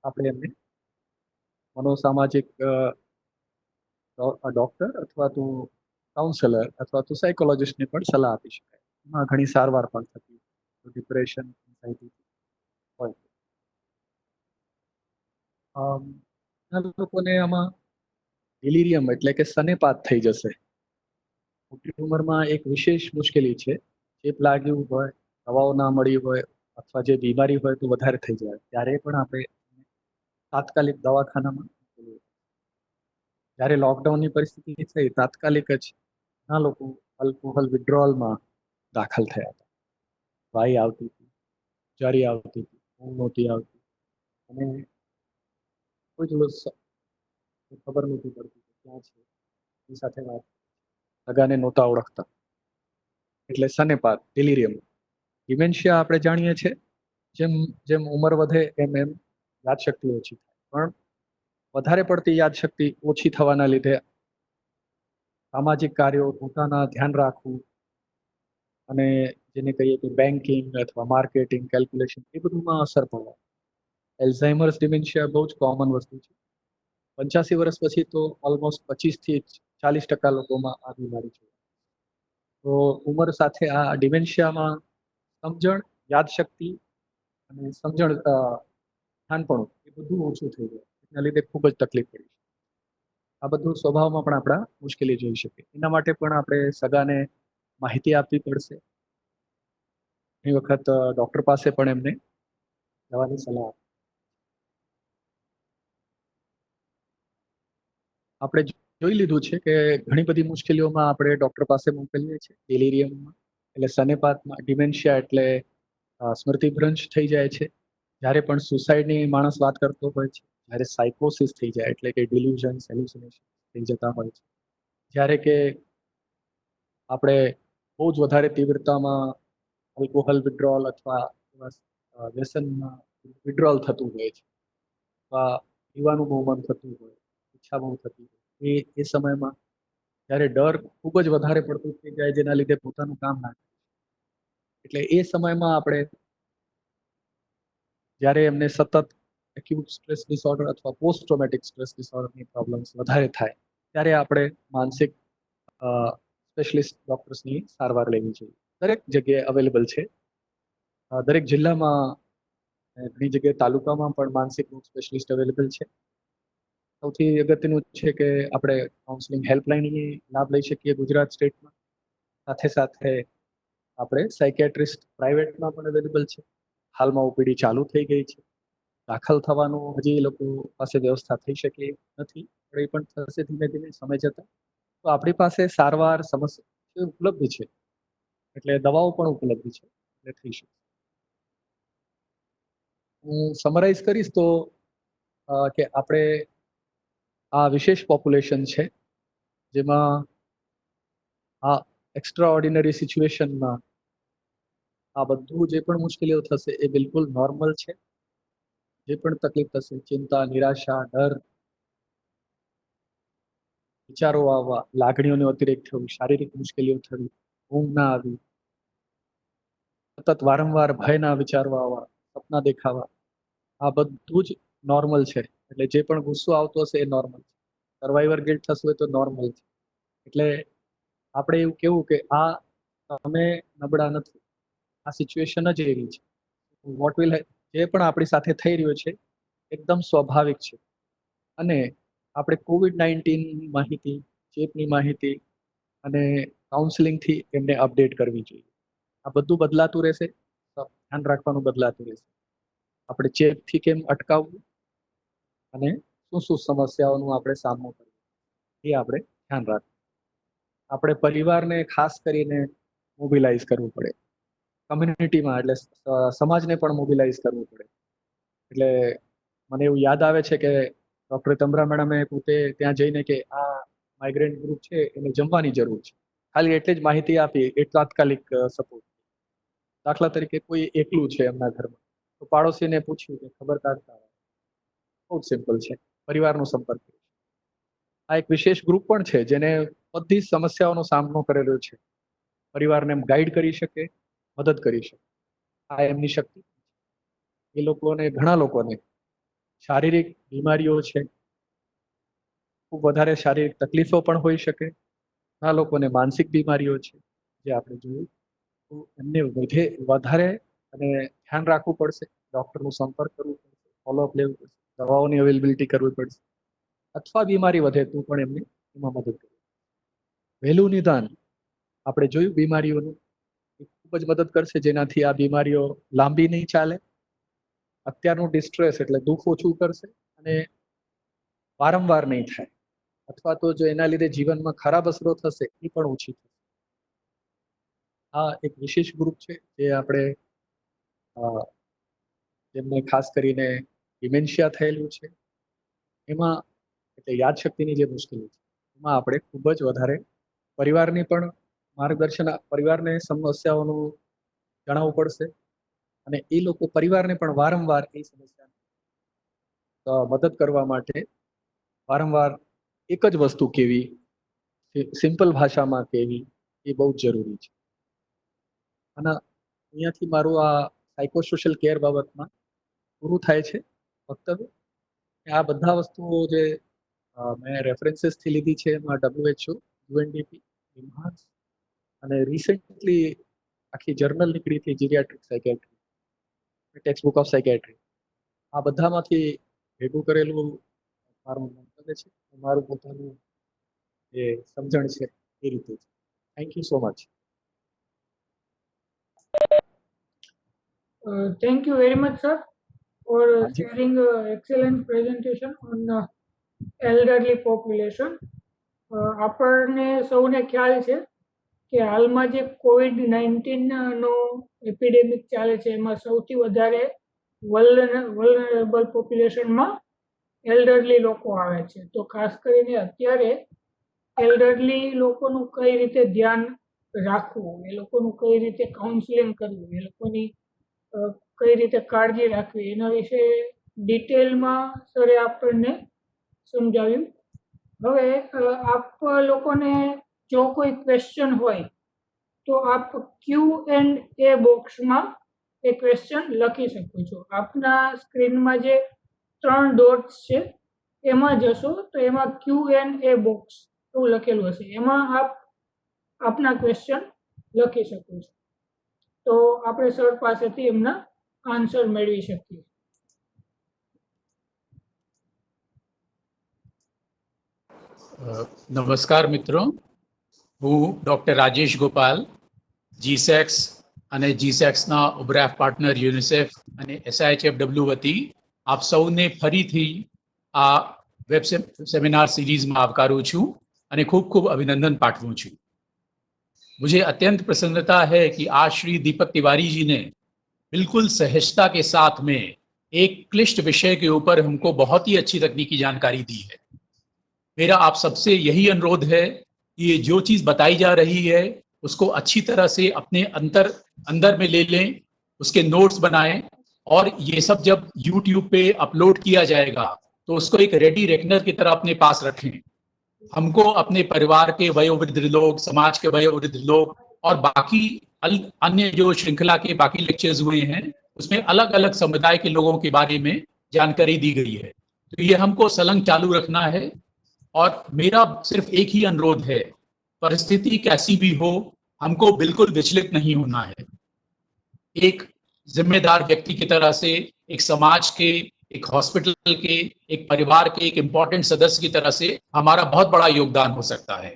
આપણે એમને મનોસામાજિક ડોક્ટર અથવા તો કાઉન્સેલર અથવા તો સાયકોલોજીસ્ટને પણ સલાહ આપી શકાય. એમાં ઘણી સારવાર પણ થતી હોય, ડિપ્રેશન, એન્ઝાઇટી હોય. ઘણા લોકોને આમાં ડિલિરિયમ એટલે કે સનેપાત થઈ જશે. મોટી ઉંમરમાં એક વિશેષ મુશ્કેલી છે, ચેપ લાગ્યું હોય, દવાઓ ના મળી હોય, અથવા જે બીમારી હોય તો વધારે થઈ જાય, ત્યારે પણ આપણે તાત્કાલિક દવાખાનામાં. જ્યારે લોકડાઉનની પરિસ્થિતિ થઈ, તાત્કાલિક જ ઘણા લોકો આલ્કોહોલ વિડ્રોઅલમાં દાખલ થયા હતા. વાઈ આવતી હતી, જારી આવતી હતી, ઊંઘ નહોતી આવતી, અને કોઈ જ ખબર નથી પડતી કે ક્યાં છે, એની સાથે વાત સગાને નહોતા ઓળખતા. એટલે સનેપાત, ડિલિરિયમ. ડિમેન્શિયા આપણે જાણીએ છીએ, જેમ જેમ ઉંમર વધે એમ એમ યાદશક્તિ ઓછી થાય. પણ વધારે પડતી યાદશક્તિ ઓછી થવાના લીધે સામાજિક કાર્યો, પોતાના ધ્યાન રાખવું, અને જેને કહીએ કે બેન્કિંગ અથવા માર્કેટિંગ, કેલ્ક્યુલેશન, એ બધુંમાં અસર પડે. એલ્ઝાઇમર્સ ડિમેન્શિયા બહુ જ કોમન વસ્તુ છે. 85 વર્ષ પછી તો ઓલમોસ્ટ 25 થી 40% લોકોમાં આ બીમારી છે. તો ઉંમર સાથે આ ડિમેન્શિયામાં સમજણ, યાદશક્તિ અને સમજણ, નાનપણું, એ બધું ઓછું થઈ જાય. એના લીધે ખૂબ જ તકલીફ પડી. આ બધું સ્વભાવમાં પણ આપણા મુશ્કેલી જોઈ શકે. એના માટે પણ આપણે સગાને માહિતી આપવી પડશે. ઘણી વખત ડોક્ટર પાસે પણ એમને જવાની સલાહ. આપણે જોઈ લીધું છે કે ઘણી બધી મુશ્કેલીઓમાં આપણે ડોક્ટર પાસે મોકલીએ છીએ. ડિલિરિયમમાં એટલે સનેપાતમાં, ડિમેન્શિયા એટલે સ્મૃતિભ્રંશ થઈ જાય છે. જ્યારે પણ સુસાઇડની માણસ વાત કરતો હોય છે, જ્યારે સાયકોસિસ થઈ જાય એટલે કે ડિલ્યુઝન, હેલ્યુસિનેશન થઈ જતા હોય છે, જ્યારે કે આપણે બહુ જ વધારે તીવ્રતામાં આલ્કોહોલ વિડ્રોલ અથવા વ્યસનમાં વિડ્રોલ થતું હોય છે, અથવા પીવાનું બહુ મન થતું હોય, ઈચ્છા બહુ થતી હોય, એ સમયમાં જ્યારે ડર ખૂબ જ વધારે પડતું થઈ જાય, જેના લીધે પોતાનું કામ ના થાય. એટલે એ સમયમાં આપણે જ્યારે એમને સતત એક્યુટ સ્ટ્રેસ ડિસઓર્ડર અથવા પોસ્ટ ટ્રોમેટિક સ્ટ્રેસ ડિસઓર્ડરની પ્રોબ્લેમ્સ વધારે થાય, ત્યારે આપણે માનસિક સ્પેશિયલિસ્ટ ડોક્ટર્સની સારવાર લેવી જોઈએ. દરેક જગ્યાએ અવેલેબલ છે. દરેક જિલ્લામાં ઘણી જગ્યાએ તાલુકામાં પણ માનસિક રોગ સ્પેશિયાલિસ્ટ અવેલેબલ છે. સૌથી અગત્યનું છે કે આપણે કાઉન્સેલિંગ હેલ્પલાઇનની લાભ લઈ શકીએ ગુજરાત સ્ટેટમાં. સાથે સાથે આપણે સાયકેટ્રિસ્ટ પ્રાઇવેટમાં પણ અવેલેબલ છે. હાલમાં ઓપીડી ચાલુ થઈ ગઈ છે. દાખલ થવાનું હજી એ લોકો પાસે વ્યવસ્થા થઈ શકે નથી, પણ એ પણ થશે ધીમે ધીમે સમય જતા. તો આપણી પાસે સારવાર સમસ્યા ઉપલબ્ધ છે, એટલે દવાઓ પણ ઉપલબ્ધ છે, એટલે થઈ શકે. હું સમરાઇઝ કરીશ તો કે આપણે આ વિશેષ પોપ્યુલેશન છે જેમાં આ એક્સ્ટ્રા ઓર્ડિનરી સિચ્યુએશનમાં આ બધું જે પણ મુશ્કેલીઓ થશે એ બિલકુલ નોર્મલ છે. જે પણ તકલીફ થશે, ચિંતા, નિરાશા, ડર, વિચારો આવવા, લાગણીઓનો અતિરેક થવું, શારીરિક મુશ્કેલીઓ થવી, ઊંઘ ના આવી, સતત વારંવાર ભયના વિચારો આવવા, સપના દેખાવા, આ બધું જ નોર્મલ છે. એટલે જે પણ ગુસ્સો આવતો હશે એ નોર્મલ છે. સર્વાઈવર ગિલ્ટ થતું હોય તો નોર્મલ છે. એટલે આપણે એવું કેવું કે આ તમે નબળા નથી, આ સિચ્યુએશન જ એવી છે. વોટ વિલ જે પણ આપણી સાથે થઈ રહ્યું છે એકદમ સ્વાભાવિક છે. અને આપણે COVID-19 માહિતી, ચેપની માહિતી અને કાઉન્સેલિંગથી એમને અપડેટ કરવી જોઈએ. આ બધું બદલાતું રહેશે, ધ્યાન રાખવાનું બદલાતું રહેશે. આપણે ચેપથી કેમ અટકાવવું અને શું શું સમસ્યાઓનો આપણે સામનો કરવો એ આપણે ધ્યાન રાખવું. આપણે પરિવારને ખાસ કરીને મોબિલાઇઝ કરવું પડે, કમ્યુનિટીમાં એટલે સમાજને પણ મોબિલાઇઝ કરવું પડે. એટલે મને એવું યાદ આવે છે કે ડોક્ટર તમરા મેડમે પોતે ત્યાં જઈને કે આ માઇગ્રેન્ટ ગ્રુપ છે એને જમવાની જરૂર છે, ખાલી એટલી જ માહિતી આપી, એ તાત્કાલિક સપોર્ટ. દાખલા તરીકે કોઈ એકલું છે એમના ઘરમાં, તો પાડોશીને પૂછ્યું કે ખબર કાઢતા. બહુ સિમ્પલ છે, પરિવારનો સંપર્ક. આ એક વિશેષ ગ્રુપ પણ છે જેને બધી સમસ્યાઓનો સામનો કરેલો છે. પરિવારને ગાઈડ કરી શકે, મદદ કરી શકે, આ એમની શક્તિ. એ લોકોને, ઘણા લોકોને શારીરિક બીમારીઓ છે, ખૂબ વધારે શારીરિક તકલીફો પણ હોઈ શકે. ઘણા લોકોને માનસિક બીમારીઓ છે જે આપણે જોયું. તો એમને વધારે અને ધ્યાન રાખવું પડશે, ડોક્ટરનો સંપર્ક કરવો પડશે, ફોલોઅપ લેવું પડશે, દવાઓની અવેલેબિલિટી કરવી પડશે. અથવા બીમારી વધે તો પણ એમને એમાં મદદ કરવી. વહેલું નિદાન આપણે જોયું બીમારીઓનું ખૂબ જ મદદ કરશે, જેનાથી આ બીમારીઓ લાંબી નહીં ચાલે. અત્યારનું ડિસ્ટ્રેસ એટલે દુઃખ ઓછું કરશે અને વારંવાર નહીં થાય, અથવા તો જો એના લીધે જીવનમાં ખરાબ અસરો થશે એ પણ ઓછી થશે. આ એક વિશેષ ગ્રુપ છે જે આપણે જેમને ખાસ કરીને ડિમેન્શિયા થયેલું છે, એમાં એટલે યાદશક્તિની જે મુશ્કેલી છે એમાં આપણે ખૂબ જ વધારે પરિવારની પણ માર્ગદર્શન, પરિવારને સમસ્યાઓનું જણાવવું પડશે. અને એ લોકો પરિવારને પણ વારંવાર એ સમસ્યા મદદ કરવા માટે વારંવાર એક જ વસ્તુ કેવી, સિમ્પલ ભાષામાં કેવી, એ બહુ જ જરૂરી છે. અને અહીંયાથી મારું આ સાયકોસોશિયલ કેર બાબતમાં પૂરું થાય છે વક્તવ્ય. આ બધા વસ્તુઓ જે મેં રેફરન્સીસથી લીધી છે એમાં WHO, UNDP, નિમ્હાન્સ અને રિસેન્ટલી આખી જર્નલ નીકળી હતી જીરિયાટ્રિક psychiatry, text book of psychiatry. આ બધામાંથી ભેગું કરેલું મારું મંતવ્ય છે, મારું પોતાનું જે સમજણ છે એ રીતે છે. Thank you so much. Thank you very much, sir, for હાજી. sharing excellent presentation on elderly population. આપણને સૌને ખ્યાલ છે કે હાલમાં જે COVID-19 નો એપિડેમિક ચાલે છે એમાં સૌથી વધારે વલ્નરેબલ પોપ્યુલેશનમાં એલ્ડરલી લોકો આવે છે. તો ખાસ કરીને અત્યારે એલ્ડરલી લોકોનું કઈ રીતે ધ્યાન રાખવું, એ લોકોનું કઈ રીતે કાઉન્સેલિંગ કરવું, એ લોકોની કઈ રીતે કાળજી રાખવી, એના વિશે ડિટેલમાં સરે આપણને સમજાવ્યું. હવે આપ લોકોને જો કોઈ ક્વેશ્ચન હોય તો આપ Q&A બોક્સમાં એ ક્વેશ્ચન લખી શકો છો. આપના સ્ક્રીનમાં જે 3 ડોટ્સ છે એમાં જશો તો એમાં Q&A બોક્સ એવું લખેલું હશે, એમાં આપ આપના ક્વેશ્ચન લખી શકો છો. તો આપણે સર પાસેથી એમના આન્સર મેળવી શકીએ. નમસ્કાર મિત્રો, હું ડૉક્ટર રાજેશ ગોપાલ, જીસેક્સ અને જીસેક્સના ઉભરાફ પાર્ટનર યુનિસેફ અને SIHFW વતી આપ સૌને ફરીથી આ વેબ સેમિનાર સિરીઝમાં આવકારું છું અને ખૂબ ખૂબ અભિનંદન પાઠવું છું. मुझे अत्यंत प्रसन्नता है कि आज श्री दीपक तिवारी जी ने बिल्कुल सहजता के साथ में एक क्लिष्ट विषय के ऊपर हमको बहुत ही अच्छी तकनीकी जानकारी दी है. मेरा आप सबसे यही अनुरोध है कि ये जो चीज बताई जा रही है उसको अच्छी तरह से अपने अंदर में ले लें, उसके नोट्स बनाएं और ये सब जब YouTube पे अपलोड किया जाएगा तो उसको एक रेडी रेकनर की तरह अपने पास रखें. हमको अपने परिवार के वयोवृद्ध लोग, समाज के वयोवृद्ध लोग और बाकी अन्य जो श्रृंखला के बाकी लेक्चर्स हुए हैं उसमें अलग अलग समुदाय के लोगों के बारे में जानकारी दी गई है. तो ये हमको सलंग चालू रखना है और मेरा सिर्फ एक ही अनुरोध है, परिस्थिति कैसी भी हो हमको बिल्कुल विचलित नहीं होना है. एक जिम्मेदार व्यक्ति की तरह से, एक समाज के, एक हॉस्पिटल के, एक परिवार के एक इम्पोर्टेंट सदस्य की तरह से हमारा बहुत बड़ा योगदान हो सकता है.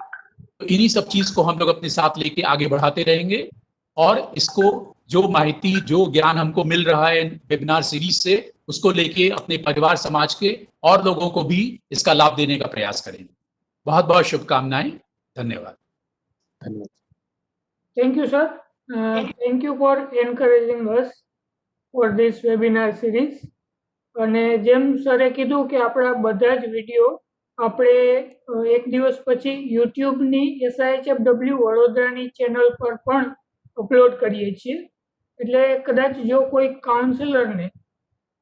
तो इन्हीं सब चीज को हम लोग अपने साथ लेके आगे बढ़ाते रहेंगे और इसको जो माहिती, जो ज्ञान हमको मिल रहा है वेबिनार सीरीज से, उसको लेके अपने परिवार, समाज के और लोगों को भी इसका लाभ देने का प्रयास करेंगे. बहुत बहुत शुभकामनाएं. धन्यवाद. ધન્યવાદ. Thank you, sir. Thank you for encouraging us for this webinar series. અને જેમ સરે કીધું કે આપણા બધા જ વિડીયો આપણે એક દિવસ પછી યુટ્યુબની SIHFW વડોદરાની ચેનલ પર પણ અપલોડ કરીએ છીએ. એટલે કદાચ જો કોઈ કાઉન્સિલરને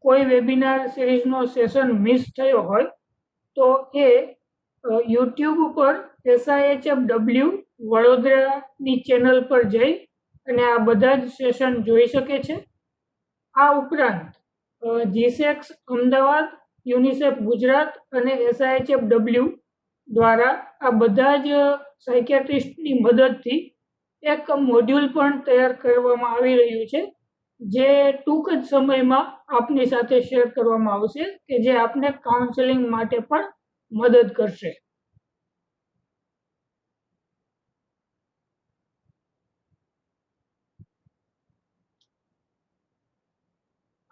કોઈ વેબિનાર સિરીઝનો સેશન મિસ થયો હોય તો એ યુટ્યુબ પર SIHFW વડોદરાની ચેનલ પર જઈ અને આ બધા જ સેશન જોઈ શકે છે. આ ઉપરાંત જીસેક્સ અમદાવાદ, યુનિસેફ ગુજરાત અને SIHFW દ્વારા આ બધા જ સાયકિયાટ્રિસ્ટની મદદથી એક મોડ્યુલ પણ તૈયાર કરવામાં આવી રહ્યું છે જે ટૂંક જ સમયમાં આપની સાથે શેર કરવામાં આવશે કે જે આપને કાઉન્સેલિંગ માટે પણ મદદ કરશે.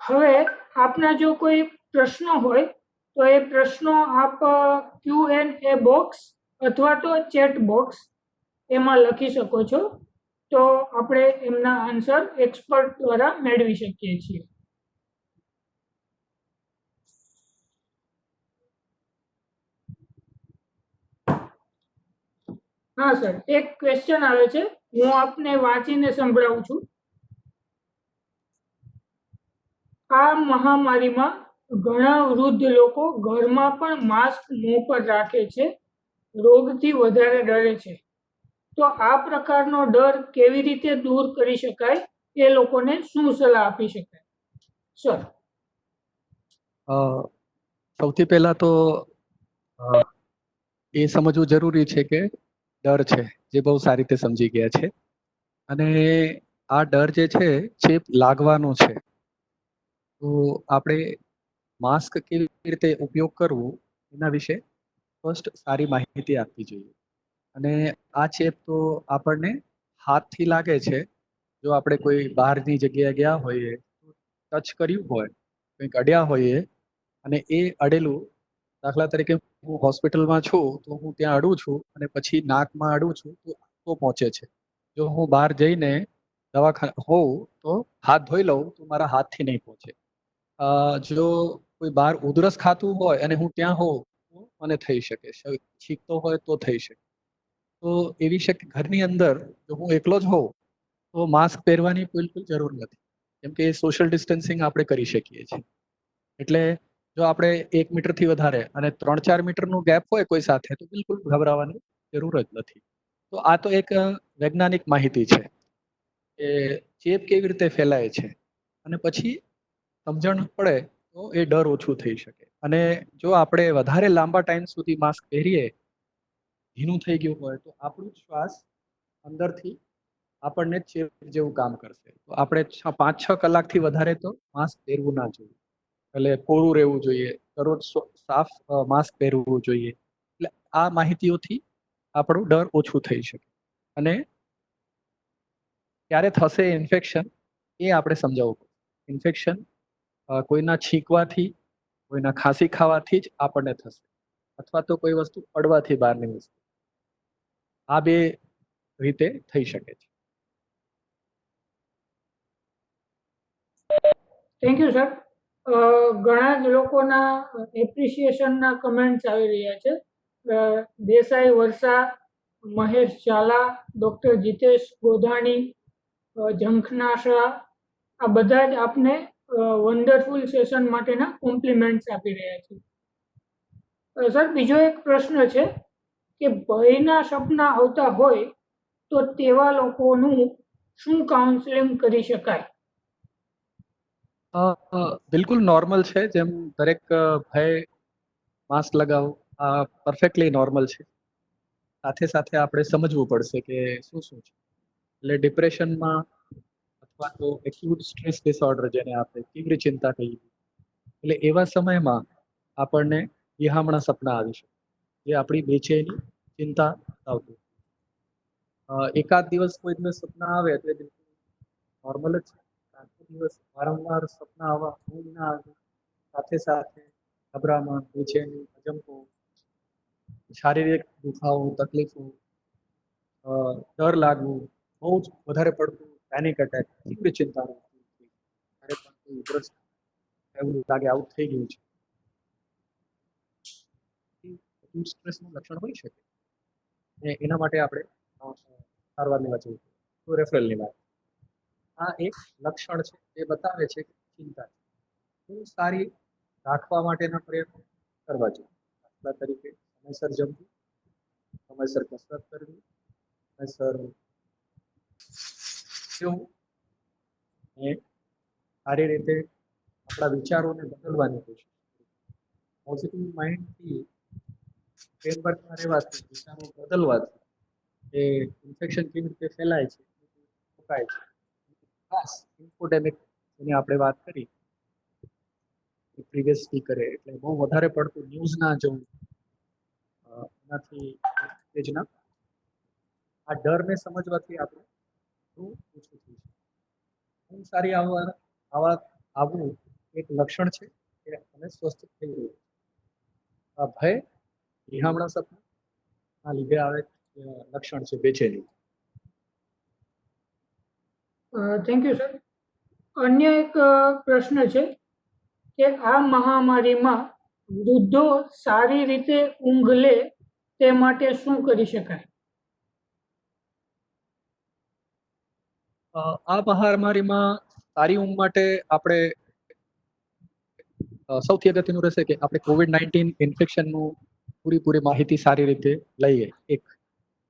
હવે આપના જો કોઈ પ્રશ્નો હોય તો એ પ્રશ્નો આપ Q&A બોક્સ અથવા તો ચેટ બોક્સ એમાં લખી શકો છો, તો આપણે એમના આન્સર એક્સપર્ટ દ્વારા મેળવી શકીએ છીએ. હા સર, એક ક્વેશ્ચન આવે છે, હું આપને વાંચીને સંભળાવું છું. આ મહામારીમાં ઘણા વૃદ્ધ લોકો ઘરમાં પણ માસ્ક મોં પર રાખે છે, રોગથી વધારે ડરે છે. તો આ પ્રકારનો ડર કેવી રીતે દૂર કરી શકાય, એ લોકોને શું સલાહ આપી શકાય? સર, સૌથી પહેલા તો એ સમજવું જરૂરી છે કે ડર છે જે બહુ સારી રીતે સમજી ગયા છે અને આ ડર જે છે ચેપ લાગવાનો છે. તો આપણે માસ્ક કેવી રીતે ઉપયોગ કરવું એના વિશે ફર્સ્ટ સારી માહિતી આપવી જોઈએ. અને આ ચેપ તો આપણને હાથથી લાગે છે. જો આપણે કોઈ બહારની જગ્યાએ ગયા હોઈએ, ટચ કર્યું હોય, કંઈક અડ્યા હોઈએ અને એ અડેલું, દાખલા તરીકે હું હોસ્પિટલમાં છું તો હું ત્યાં અડું છું અને પછી નાકમાં અડું છું તો પહોંચે છે. જો હું બહાર જઈને દવાખાના હોઉં તો હાથ ધોઈ લઉં તો મારા હાથથી નહીં પહોંચે. જો કોઈ બહાર ઉધરસ ખાતું હોય અને હું ત્યાં હોઉં તો મને થઈ શકે, છીંકતો હોય તો થઈ શકે. તો એવી શક્તિ ઘરની અંદર જો હું એકલો જ હોઉં તો માસ્ક પહેરવાની બિલકુલ જરૂર નથી, કેમ કે સોશિયલ ડિસ્ટન્સિંગ આપણે કરી શકીએ છીએ. એટલે જો આપણે 1 મીટરથી વધારે અને 3-4 મીટરનું ગેપ હોય કોઈ સાથે તો બિલકુલ ગભરાવાની જરૂર જ નથી. તો આ તો એક વૈજ્ઞાનિક માહિતી છે કે ચેપ કેવી રીતે ફેલાય છે અને પછી સમજણ પડે તો એ ડર ઓછું થઈ શકે. અને જો આપણે વધારે લાંબા ટાઈમ સુધી માસ્ક પહેરીએ, ભીનું થઈ ગયું હોય તો આપણું શ્વાસ અંદરથી આપણને જ ચેપ જેવું કામ કરશે. તો આપણે 5-6 કલાકથી વધારે તો માસ્ક પહેરવું ના જોઈએ. એટલે કોરું રહેવું જોઈએ, દરરોજ સાફ માસ્ક પહેરવું જોઈએ. એટલે આ માહિતીઓથી આપણું ડર ઓછું થઈ શકે. અને ક્યારે થશે ઇન્ફેક્શન એ આપણે સમજાવવું પડે. ઇન્ફેક્શન કોઈના છીંકવાથી, કોઈના ખાંસી ખાવાથી જ આપણને થશે, અથવા તો કોઈ વસ્તુ અડવાથી બહારની વસ્તુ. આ બે રીતે થઈ શકે છે. Thank you sir. ઘણા જ લોકોના એપ્રિસિએશનના કમેન્ટ્સ આવી રહ્યા છે. દેસાઈ વર્ષા, મહેશ ઝાલા, ડૉક્ટર જીતેશ ગોધાણી, ઝંખના શાહ, આ બધા જ આપને વન્ડરફુલ સેશન માટેના કોમ્પ્લિમેન્ટ્સ આપી રહ્યા છે. સર, બીજો એક પ્રશ્ન છે કે ભયના સપના આવતા હોય તો તેવા લોકોનું શું કાઉન્સેલિંગ કરી શકાય? બિલકુલ નોર્મલ છે. જેમ દરેક ભય, માસ્ક લગાવો, આ પરફેક્ટલી નોર્મલ છે. સાથે સાથે આપણે સમજવું પડશે કે શું શું છે. એટલે ડિપ્રેશનમાં અથવા તો એક્યુટ સ્ટ્રેસ ડિસઓર્ડર જેને આપણે તીવ્ર ચિંતા કહીએ, એટલે એવા સમયમાં આપણને વિહામણા સપના આવી શકે, જે આપણી બેચેની, ચિંતા આવતી. એકાદ દિવસ કોઈ દિવસ સપના આવે એટલે નોર્મલ જ છે. આખો દિવસ વારંવાર સપના આવવા, ઊંઘ ના આવે, સાથે સાથે ગભરામણ, બેચેની, અજંપો, શારીરિક દુખાવો, તકલીફો, ડર લાગવું, બહુ જ વધારે પડતું પેનિક એટેક, તીવ્ર ચિંતાનો, વધારે પડતું ઉધરસ, એવું લાગે આવું થઈ ગયું છે, સ્ટ્રેસનું લક્ષણ હોઈ શકે. અને એના માટે આપણે સારવાર લેવા જવું તો રેફરલ લેવા. આ એક લક્ષણ છે જે બતાવે છે કે ચિંતા છે. હું સારી રાખવા માટેના પ્રયત્નો કરવા જોઈએ. દાખલા તરીકે સમયસર જમવું, સમયસર કસરત કરવી, સમયસર સારી રીતે આપણા વિચારોને બદલવાની કોશિશ કરવી. પોઝિટિવ માઇન્ડથી ફ્રેમવર્કમાં રહેવાથી, વિચારો બદલવાથી એ ઇન્ફેક્શન કેવી રીતે ફેલાય છે, રોકાય છે. ખાસ ઇન્ફોડેમિક જેની આપણે વાત કરી પ્રીવિયસ સ્પીકરે, એટલે બહુ વધારે પડતું ન્યૂઝ ના જોવું, એનાથી પેજના આ ડરને સમજવાથી આપણે ઓછું થઈ શકે. ઊંઘ સારી આવવું એક લક્ષણ છે કે અમે સ્વસ્થ થઈ રહ્યું. આ ભય, વિહામણા સપના લીધે આવે લક્ષણ છે બેચેની. Thank you sir. અન્ય એક પ્રશ્ન છે કે આ મહામારીમાં વૃદ્ધો સારી રીતે ઊંઘ લે તે માટે શું કરી શકાય? આ મહામારીમાં સારી ઊંઘ માટે આપણે સૌથી અગત્યનું રહેશે કે આપણે COVID-19 ઇન્ફેક્શનનું પૂરી માહિતી સારી રીતે લઈએ. એક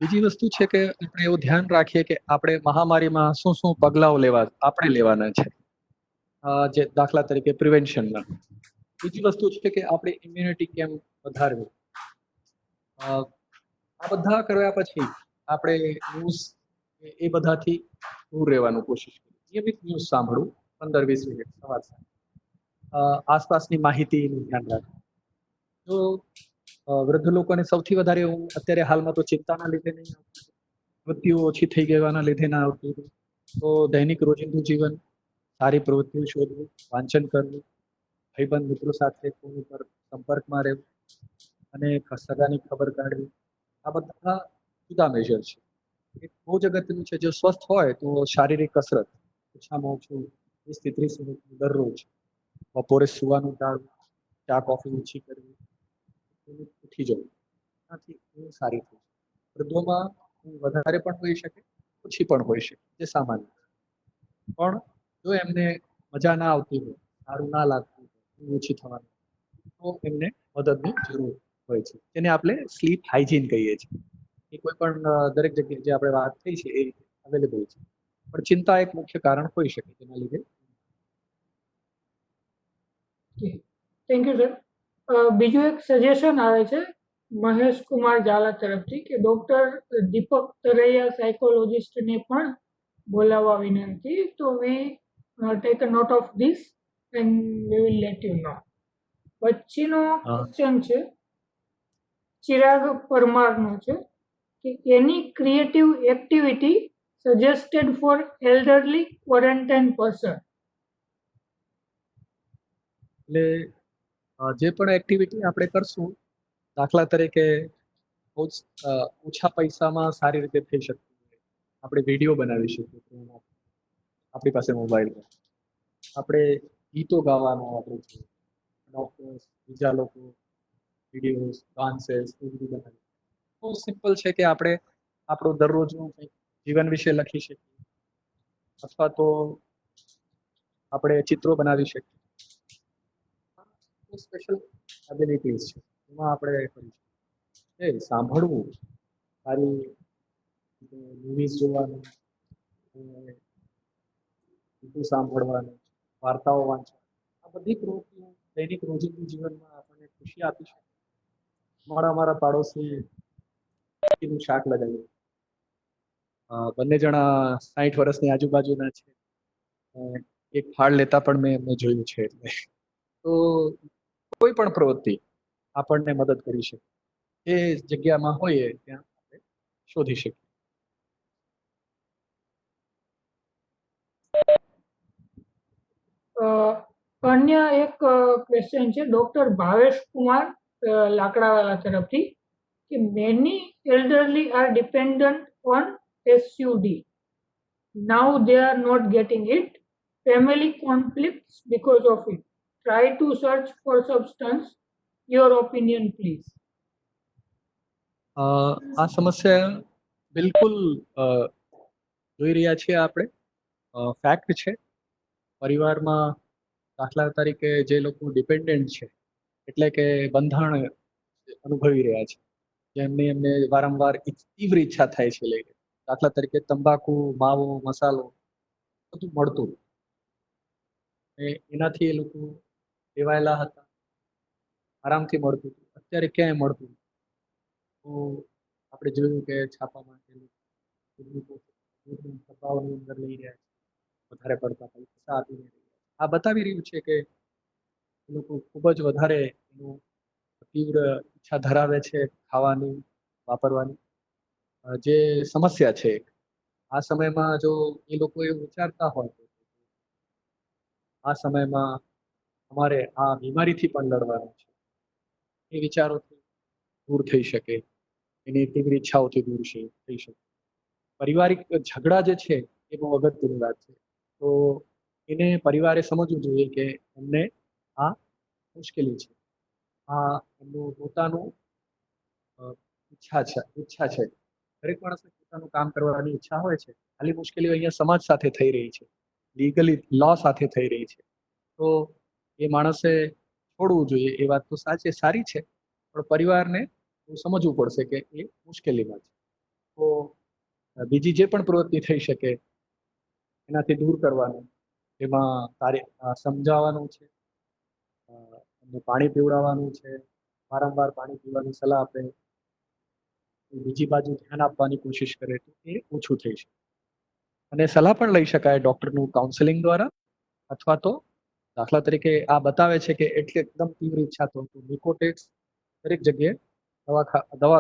બીજી વસ્તુ છે કે આપણે એવું ધ્યાન રાખીએ કે આપણે મહામારીમાં શું શું પગલાઓ આપણે લેવાના છે, જે દાખલા તરીકે પ્રિવેન્શનના. બીજી વસ્તુ છે કે આપણે ઇમ્યુનિટી કેમ વધારવી. આ બધા કર્યા પછી આપણે ન્યૂઝ એ બધાથી દૂર રહેવાનું કોશિશ કરીએ. નિયમિત ન્યૂઝ સાંભળવું, 15-20 મિનિટ સવાર સાંજ. આસપાસની માહિતીનું ધ્યાન રાખવું. જો વૃદ્ધ લોકોને સૌથી વધારે અત્યારે હાલમાં તો ચિંતાના લીધે નહીં આવતું, પ્રવૃત્તિઓ ઓછી થઈ ગવાના લીધે ના આવતું, તો દૈનિક રોજિંદુ જીવન, સારી પ્રવૃત્તિઓ શોધવું, વાંચન કરવું, ભાઈબંધ મિત્રો સાથે ફોન ઉપર સંપર્કમાં રહેવું, અને સગાની ખબર કાઢવી. આ બધા જુદા મેજર છે. એક બહુ જ અગત્યનું છે, જો સ્વસ્થ હોય તો શારીરિક કસરત ઓછામાં ઓછું 20-30 મિનિટ દરરોજ. બપોરે સુવાનું ટાળવું, ચા કોફી ઓછી કરવી, ઉઠી જવું. આનાથી ઊંઘ સારી થઈ શકે. વૃદ્ધોમાં ઊંઘ વધારે પણ હોઈ શકે, ઓછી પણ હોઈ શકે, જે સામાન્ય. પણ જો એમને મજા ના આવતી હોય, સારું ના લાગતું હોય, ઊંઘ ઓછી થવાની, તો એમને મદદની જરૂર હોય છે, જેને આપણે સ્લીપ હાઇજીન કહીએ છીએ. એ કોઈ પણ દરેક જગ્યાએ જે આપણે વાત થઈ છે એ રીતે અવેલેબલ છે. પણ ચિંતા એક મુખ્ય કારણ હોઈ શકે તેના લીધે. Thank you sir. બીજું એક સજેશન આવે છે મહેશ કુમાર ઝાલા તરફથી કે ડૉક્ટર દીપક તરૈયા સાયકોલોજિસ્ટને પણ બોલાવવા વિનંતી. તો we take a note of this and we will let you know. પછીનો ક્વેશ્ચન છે ચિરાગ પરમારનો છે કે એની creative activity suggested for elderly quarantine person. એટલે જે પણ એક્ટિવિટી આપણે કરશું, દાખલા તરીકે ઓછા પૈસામાં સારી રીતે થઈ શકતું હોય, આપણે વિડીયો બનાવી શકીએ આપણી પાસે મોબાઈલ પર, આપણે ગીતો ગાવાનો આપણે છે, ડોક્ટર્સ બીજા લોકો વિડીયોઝ ડાન્સેસ એ બધું બનાવી. બહુ સિમ્પલ છે કે આપણે આપણું દરરોજનું કંઈક જીવન વિશે લખી શકીએ, અથવા તો આપણે ચિત્રો બનાવી શકીએ. સ્પેશિયલ એબિલિટીઝ છે, એમાં આપણે કરી શકીએ. સાંભળવું, સારી મૂવીઝ જોવાનું, ગીતો સાંભળવાનું, વાર્તાઓ વાંચવા, આ બધી પ્રવૃત્તિઓ દૈનિક રોજિંદુ જીવનમાં આપણને ખુશી આપી શકે. અમારા પાડોશી નું શાક લગાવ્યું, બંને જણા 60 વર્ષની આજુબાજુના છે, એક ફાળ લેતા પણ મેં એમને જોયું છે. એટલે તો કોઈ પણ પ્રવૃત્તિ આપણને મદદ કરી શકે, એ જગ્યામાં હોઈએ ત્યાં આપણે શોધી શકીએ. અન્ય એક ક્વેશ્ચન છે ડોક્ટર ભાવેશ કુમાર લાકડાવાલા તરફથી કે many elderly are dependent on SUD. Now they are not getting it. Family conflicts because of it. Try to search for substance. Your opinion please. આ સમસ્યા બિલકુલ જોઈ રહ્યા છીએ આપણે, ફેક્ટ છે. પરિવારમાં દાખલા તરીકે જે લોકો ડિપેન્ડન્ટ છે, એટલે કે બંધાણ અનુભવી રહ્યા છે, એમને વારંવાર તીવ્ર ઈચ્છા થાય છે લઈને, દાખલા તરીકે તંબાકુ, માવો, મસાલો બધું મળતું, એનાથી એ લોકો ટેવાયેલા હતા, આરામથી મળતું હતું. અત્યારે ક્યાંય મળતું, તો આપણે જોયું કે છાપામાં સભાઓની અંદર લઈ રહ્યા છે, વધારે પડતા પૈસા આપીને. આ બતાવી રહ્યું છે કે એ લોકો ખૂબ જ વધારે એનું તીવ્ર ઈચ્છા ધરાવે છે ખાવાની, વાપરવાની. જે સમસ્યા છે આ સમયમાં, જો એ લોકો એવું વિચારતા હોય આ સમયમાં અમારે આ બીમારીથી પણ લડવાનું છે, એ વિચારોથી દૂર થઈ શકે, એની તીવ્ર ઈચ્છાઓથી દૂર થઈ શકે. પારિવારિક ઝઘડા જે છે એ બહુ અગત્યની વાત છે. તો એને પરિવારે સમજવું જોઈએ કે એમને આ મુશ્કેલી છે, આ એમનું પોતાનું ઈચ્છા છે. દરેક માણસને પોતાનું કામ કરવાની ઈચ્છા હોય છે. ખાલી મુશ્કેલીઓ અહીંયા સમાજ સાથે થઈ રહી છે, લીગલી લો સાથે થઈ રહી છે. તો એ માણસે છોડવું જોઈએ. એ વાત તો સારી છે, પણ પરિવારને સમજવું પડશે કે એ મુશ્કેલીમાં છે. તો બીજી જે પણ પ્રવૃત્તિ થઈ શકે એનાથી દૂર કરવાનું, એમાં સમજાવવાનું છે, એમને પાણી પીવડાવવાનું છે, વારંવાર પાણી પીવાની સલાહ આપે, બીજી બાજુ ધ્યાન આપવાની કોશિશ કરે તો એ ઓછું થઈ શકે. અને સલાહ પણ લઈ શકાય ડોક્ટરનું કાઉન્સેલિંગ દ્વારા, અથવા તો દાખલા તરીકે આ બતાવે છે કે એટલે એકદમ તીવ્ર ઈચ્છા તો નિકોટેક્સ દરેક જગ્યાએ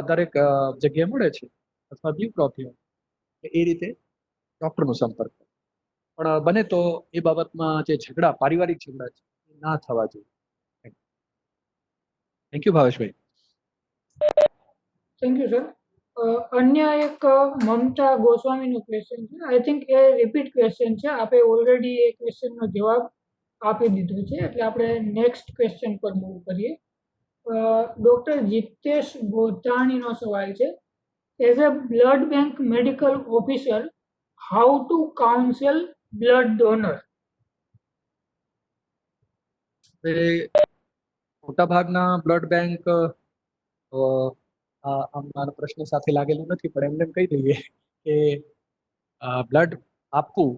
દરેક જગ્યાએ મળે છે, અથવા બ્યુપ્રોપિયન, એ રીતે ડોક્ટરનો સંપર્ક. પણ બને તો એ બાબતમાં જે ઝઘડા, પારિવારિક ઝઘડા છે, એ ના થવા જોઈએ. Thank you Bhaveshbhai. Thank you sir. અન્ય એક મમતા ગોસ્વામીનો ક્વેશ્ચન છે. I think A repeat question છે. આપે ઓલરેડી એ ક્વેશ્ચનનો જવાબ આપી દીધો છે, એટલે આપણે નેક્સ્ટ ક્વેશ્ચન પર મૂવ કરીએ. ડોક્ટર જીતેશ ગોધાણીનો સવાલ છે, as a blood bank medical officer, how to counsel blood donor? મોટાભાગના બ્લડ બેંક મારા પ્રશ્ન સાથે લાગેલું નથી, પણ એમને કહી દઈએ કે બ્લડ આપવું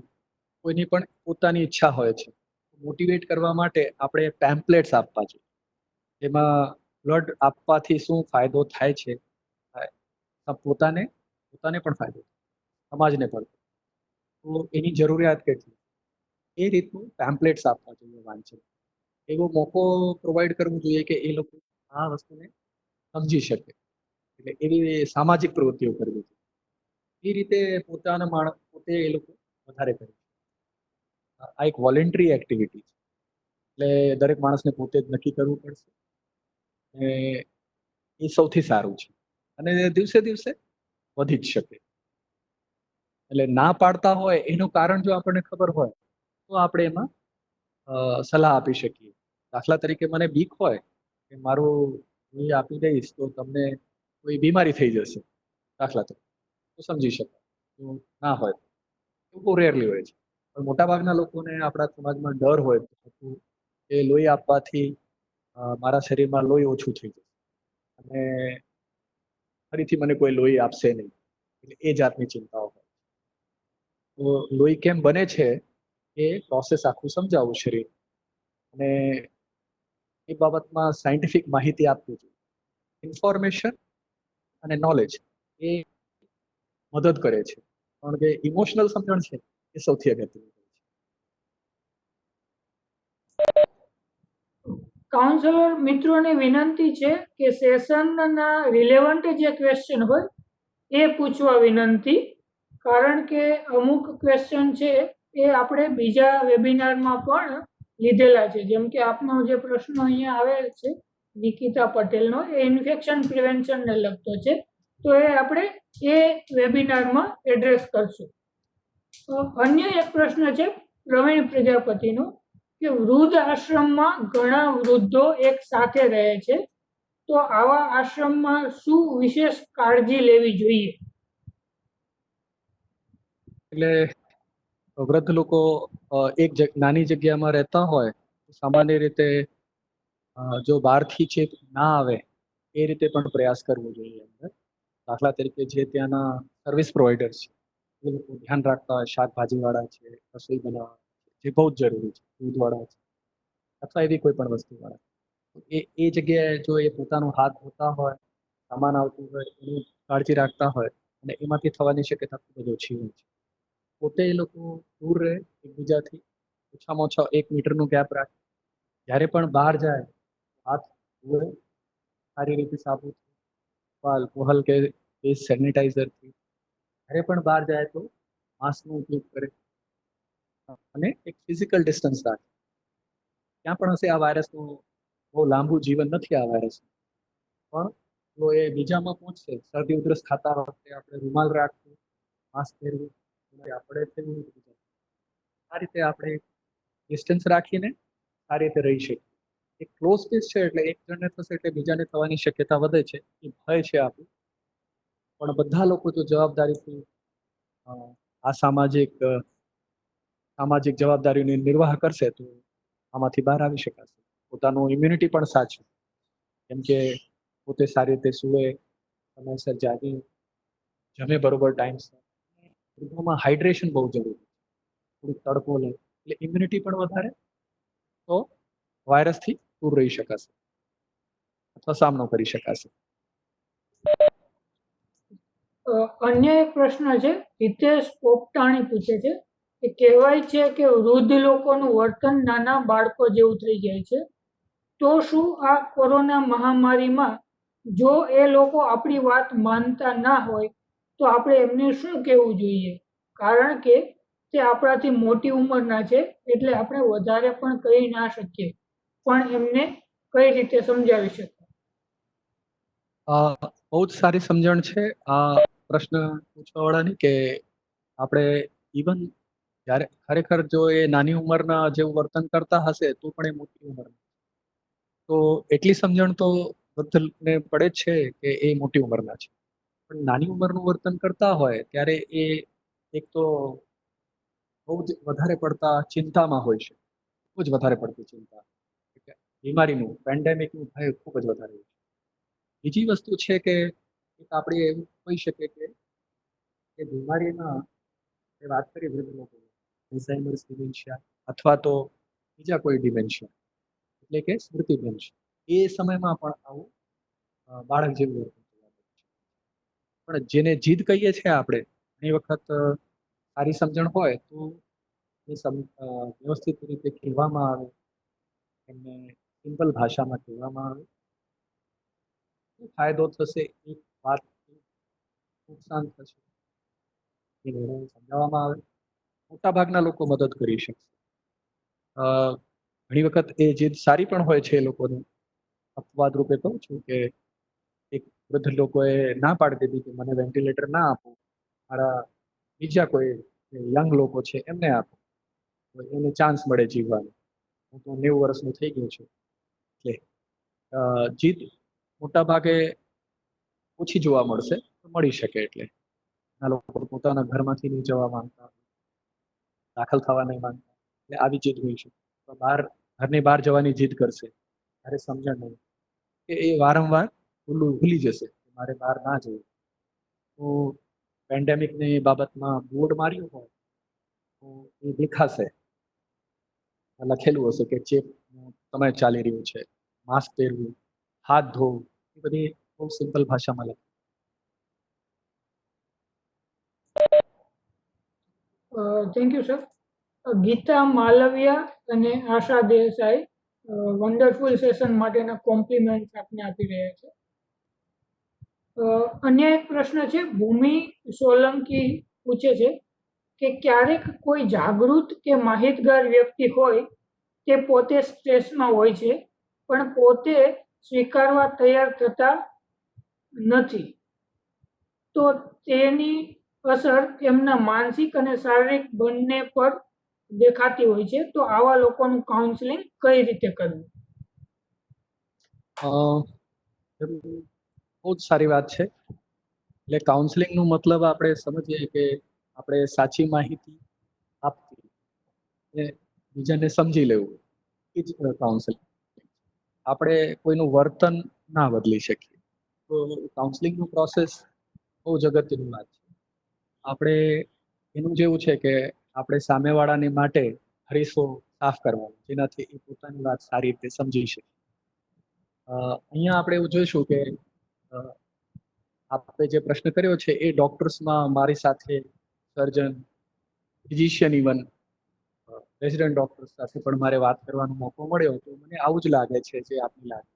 કોઈની પણ પોતાની ઈચ્છા હોય છે. મોટિવેટ કરવા માટે આપણે પેમ્પલેટ્સ આપવા જોઈએ, એમાં બ્લડ આપવાથી શું ફાયદો થાય છે, પોતાને પણ ફાયદો, સમાજને પણ. તો એની જરૂરિયાત કેટલી, એ રીતનું પેમ્પલેટ્સ આપવા જોઈએ વાંચન. એવો મોકો પ્રોવાઈડ કરવો જોઈએ કે એ લોકો આ વસ્તુને સમજી શકે. એટલે એવી સામાજિક પ્રવૃત્તિઓ કરવી જોઈએ. એ રીતે પોતે એ લોકો વધારે કરે. આ એક વોલેન્ટરી એક્ટિવિટી છે, એટલે દરેક માણસને પોતે જ નક્કી કરવું પડશે. અને એ સૌથી સારું છે, અને દિવસે દિવસે વધી જ શકે. એટલે ના પાડતા હોય એનું કારણ જો આપણને ખબર હોય તો આપણે એમાં સલાહ આપી શકીએ. દાખલા તરીકે મને બીક હોય કે મારું લોહી આપી દઈશ તો તમને કોઈ બીમારી થઈ જશે, દાખલા તરીકે, તો સમજી શકાય. જો ના હોય એવું બહુ રેરલી હોય છે, પણ મોટાભાગના લોકોને આપણા સમાજમાં ડર હોય કે લોહી આપવાથી મારા શરીરમાં લોહી ઓછું થઈ જશે અને ફરીથી મને કોઈ લોહી આપશે નહીં, એટલે એ જાતની ચિંતાઓ હોય. તો લોહી કેમ બને છે એ પ્રોસેસ આખું સમજાવવું શરીર, અને એ બાબતમાં સાયન્ટિફિક માહિતી આપવી જોઈએ. ઇન્ફોર્મેશન અને નોલેજ એ મદદ કરે છે, પણ જે ઇમોશનલ સમજણ છે એ સૌથી અગત્યનું છે. કાઉન્સેલર મિત્રોને વિનંતી છે કે સેશનના રિલેવન્ટ જે ક્વેશ્ચન હોય એ પૂછવા વિનંતી, કારણ કે અમુક ક્વેશ્ચન છે એ આપણે બીજા વેબિનારમાં પણ લીધેલા છે. જેમ કે આપનો જે પ્રશ્ન અહીંયા આવેલ છે નિકિતા પટેલનો, એ ઇન્ફેક્શન પ્રિવેન્શનને લગતો છે, તો એ આપણે એ વેબિનારમાં એડ્રેસ કરશું. અન્ય એક પ્રશ્ન છે પ્રવીણ પ્રજાપતિનો, કે વૃદ્ધ આશ્રમમાં ઘણા વૃદ્ધો એક સાથે રહે છે, તો આવા આશ્રમમાં શું વિશેષ કાળજી લેવી જોઈએ? એટલે વૃદ્ધ લોકો નાની જગ્યામાં રહેતા હોય, સામાન્ય રીતે જો બહારથી ચેપ ના આવે એ રીતે પણ પ્રયાસ કરવો જોઈએ અંદર. દાખલા તરીકે જે ત્યાંના સર્વિસ પ્રોવાઈડર છે એ લોકો ધ્યાન રાખતા હોય, શાકભાજી વાળા છે, રસોઈ બનાવવા જે બહુ જ જરૂરી છે, દૂધ વાળા છે, અથવા એવી કોઈ પણ વસ્તુ વાળા, એ જગ્યાએ જો એ પોતાનો હાથ ધોતા હોય, સામાન આવતું હોય એની કાળજી રાખતા હોય, અને એમાંથી થવાની શક્યતા ખૂબ જ ઓછી હોય છે. પોતે એ લોકો દૂર રહે એકબીજાથી, ઓછામાં ઓછા 1 મીટરનું ગેપ રાખે. જ્યારે પણ બહાર જાય હાથ ધોવે, સારી રીતે સાબુથી, આલ્કોહોલ કે બેઝ સેનિટાઈઝરથી. જ્યારે પણ બહાર જાય તો માસ્કનો ઉપયોગ કરે અને એક ફિઝિકલ ડિસ્ટન્સ રાખે. ત્યાં પણ હશે આ વાયરસનું બહુ લાંબુ જીવન નથી આ વાયરસ, પણ જો એ બીજામાં પહોંચશે, શરદી ઉધરસ ખાતા વખતે આપણે રૂમાલ રાખવું, માસ્ક પહેરવું, આપણે થયું આ રીતે આપણે ડિસ્ટન્સ રાખીને આ રીતે રહી શકીએ. એક ક્લોઝ સ્પેસ છે એટલે એક જણને થશે એટલે બીજાને થવાની શક્યતા વધે છે, એ ભય છે આપણું. પણ બધા લોકો જો જવાબદારીથી આ સામાજિક જવાબદારીનો નિર્વાહ કરશે તો આમાંથી બહાર આવી શકાશે. પોતાનું ઇમ્યુનિટી પણ સાચું, કેમ કે પોતે સારી રીતે સૂવે, સમયસર જાગે, જમે બરોબર ટાઈમસર. વૃદ્ધોમાં હાઇડ્રેશન બહુ જરૂરી છે, થોડુંક તડકો લે એટલે ઇમ્યુનિટી પણ વધારે, તો વાયરસથી દૂર રહી શકાશે અથવા સામનો કરી શકાશે. અન્ય એક પ્રશ્ન છે, હિતેશ પોપટાણી પૂછે છે કે કહેવાય છે કે વૃદ્ધ લોકોનું વર્તન નાના બાળકો જેવું થઈ જાય છે, તો શું આ કોરોના મહામારીમાં જો એ લોકો આપણી વાત માનતા ના હોય તો આપણે એમને શું કહેવું જોઈએ? કારણ કે તે આપણાથી મોટી ઉંમરના છે, એટલે આપણે વધારે પણ કહી ના શકીએ, પણ એમને કઈ રીતે સમજાવી શકીએ? બહુ જ સારી સમજણ છે આ પ્રશ્ન પૂછવાવાળાની, કે આપણે ઇવન જ્યારે ખરેખર જો એ નાની ઉંમરના જેવું વર્તન કરતા હશે તો પણ એ મોટી ઉંમરના, તો એટલી સમજણ તો વૃદ્ધને પડે જ છે કે એ મોટી ઉંમરના છે. પણ નાની ઉંમરનું વર્તન કરતા હોય ત્યારે એ એક તો બહુ જ વધારે પડતા ચિંતામાં હોય છે, ખૂબ જ વધારે પડતી ચિંતા, બીમારીનું પેન્ડેમિકનું ભય ખૂબ જ વધારે હોય છે. બીજી વસ્તુ છે કે આપણે એવું કહી શકીએ કે બીમારીમાં વાત કરીએ વૃદ્ધ લોકો, એલ્ઝાઇમર્સ ડિમેન્શિયા અથવા તો બીજા કોઈ ડિમેન્શિયા, એટલે કે સ્મૃતિભ્રંશ, એ સમયમાં પણ આવું બાળક જેવું વર્તન જોવા મળે છે. પણ જેને જીદ કહીએ છીએ આપણે ઘણી વખત સારી સમજણ હોય તો વ્યવસ્થિત રીતે કહેવામાં આવે, એમને સિમ્પલ ભાષામાં કહેવામાં આવે, શું ફાયદો થશે, એક વાત નુકસાન થશે એ લોકોને સમજાવવામાં આવે. મોટાભાગના લોકો મદદ કરી શકશે. ઘણી વખત એ જીદ સારી પણ હોય છે એ લોકોની. અપવાદ રૂપે કહું છું કે એક વૃદ્ધ લોકોએ ના પાડી દીધી કે મને વેન્ટિલેટર ના આપો, મારા બીજા કોઈ યંગ લોકો છે એમને આપો, એને ચાન્સ મળે જીવવાનો. હું તો 90 વર્ષનો થઈ ગયો છું. એટલે જીત મોટા ભાગે ઓછી જોવા મળશે, મળી શકે. એટલે આ લોકો પોતાના ઘરમાંથી નહીં જવા માંગતા, દાખલ થવા નહીં માંગતા, એટલે આવી જીદ હોઈ શકે. તો ઘરની બહાર જવાની જીદ કરશે ત્યારે સમજણ નહીં કે એ વારંવાર ભૂલી જશે કે મારે બહાર ના જવું. તો પેન્ડેમિકની બાબતમાં બોર્ડ માર્યું હોય તો એ દેખાશે, લખેલું હશે કે ચેપનો સમય ચાલી રહ્યો છે, માસ્ક પહેરવું, હાથ ધોવું, એ બધી બહુ સિમ્પલ ભાષામાં લખે. Thank you sir. Geeta Malviya અને આશા દેસાઈ વન્ડરફુલ સેશન માટેના કોમ્પ્લિમેન્ટ આપને આપી રહ્યા છે. અન્ય એક પ્રશ્ન છે, ભૂમિ સોલંકી પૂછે છે કે ક્યારેક કોઈ જાગૃત કે માહિતગાર વ્યક્તિ હોય તે પોતે સ્ટ્રેસમાં હોય છે પણ પોતે સ્વીકારવા તૈયાર થતા નથી, તો તેની અસર એમના માનસિક અને શારીરિક બંને પર દેખાતી હોય છે. તો આવા લોકોનું કાઉન્સેલિંગ કઈ રીતે કરવું? બહુ જ સારી વાત છે. એટલે કાઉન્સેલિંગનો મતલબ આપણે સમજીએ કે આપણે સાચી માહિતી આપવી અને બીજાને સમજી લેવું, એ જ કાઉન્સેલિંગ. આપણે કોઈનું વર્તન ના બદલી શકીએ. તો કાઉન્સેલિંગનું પ્રોસેસ બહુ જ અગત્યની વાત છે. આપણે એનું જેવું છે કે આપણે સામેવાળાની માટે હરીસો સાફ કરવાનો, જેનાથી એ પોતાની વાત સારી રીતે સમજી શકે. અહીંયા આપણે એવું જોઈશું કે આપણે જે પ્રશ્ન કર્યો છે એ ડોક્ટર્સમાં મારી સાથે સર્જન, ફિઝિશિયન, ઇવન રેઝિડન્ટ ડોક્ટર સાથે પણ મારે વાત કરવાનો મોકો મળ્યો, તો મને આવું જ લાગે છે જે આપને લાગે છે.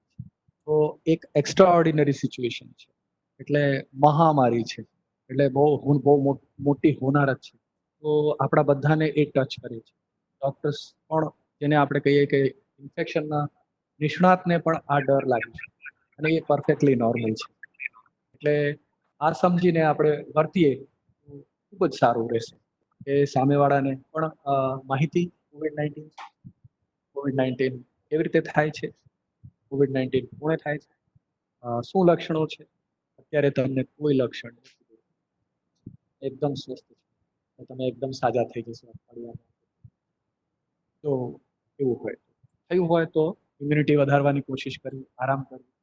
તો એક એક્સ્ટ્રા ઓર્ડિનરી સિચ્યુએશન છે, એટલે મહામારી છે, એટલે બહુ મોટી હોનારત છે. તો આપણા બધાને એ ટચ કરે છે. ડોક્ટર્સ પણ, જેને આપણે કહીએ કે ઇન્ફેક્શનના નિષ્ણાતને પણ આ ડર લાગે છે, અને એ પરફેક્ટલી નોર્મલ છે. એટલે આ સમજીને આપણે વર્તીએ તો ખૂબ જ સારું રહેશે કે સામેવાળાને પણ માહિતી કોવિડ-19 કેવી રીતે થાય છે, કોવિડ-19 કોણે થાય છે, શું લક્ષણો છે. અત્યારે તમને કોઈ લક્ષણ નથી, એકદમ સ્વસ્થ છે, તમે એકદમ સાજા થઈ જશો અઠવાડિયામાં. તો એવું હોય, થયું હોય તો ઇમ્યુનિટી વધારવાની કોશિશ કરવી, આરામ કરવી.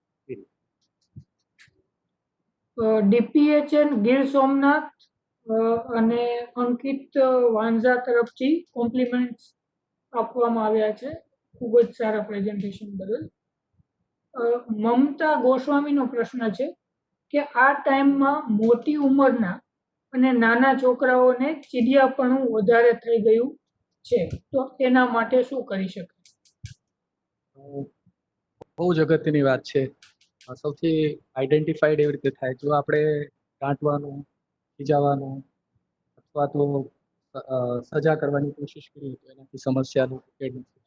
ડીપીએચએન ગીર સોમનાથ અને અંકિત વાંઝા તરફથી કોમ્પ્લિમેન્ટ્સ આપવામાં આવ્યા છે, ખૂબ જ સારા પ્રેઝન્ટેશન બદલ. મમતા ગોસ્વામીનો પ્રશ્ન છે કે આ ટાઈમમાં મોટી ઉંમરના અને નાના છોકરાઓને ચીડિયાપણું વધારે થઈ ગયું છે, તો એના માટે શું કરી શકાય? બહુ જ અગત્યની વાત છે. સૌથી આઈડેન્ટિફાઈડ એવી રીતે થાય, જો આપણે ડાંટવાનું, ખીજાવાનું અથવા તો સજા કરવાની કોશિશ કરીએ તો એનાથી સમસ્યાનું ઉકેલ નથી.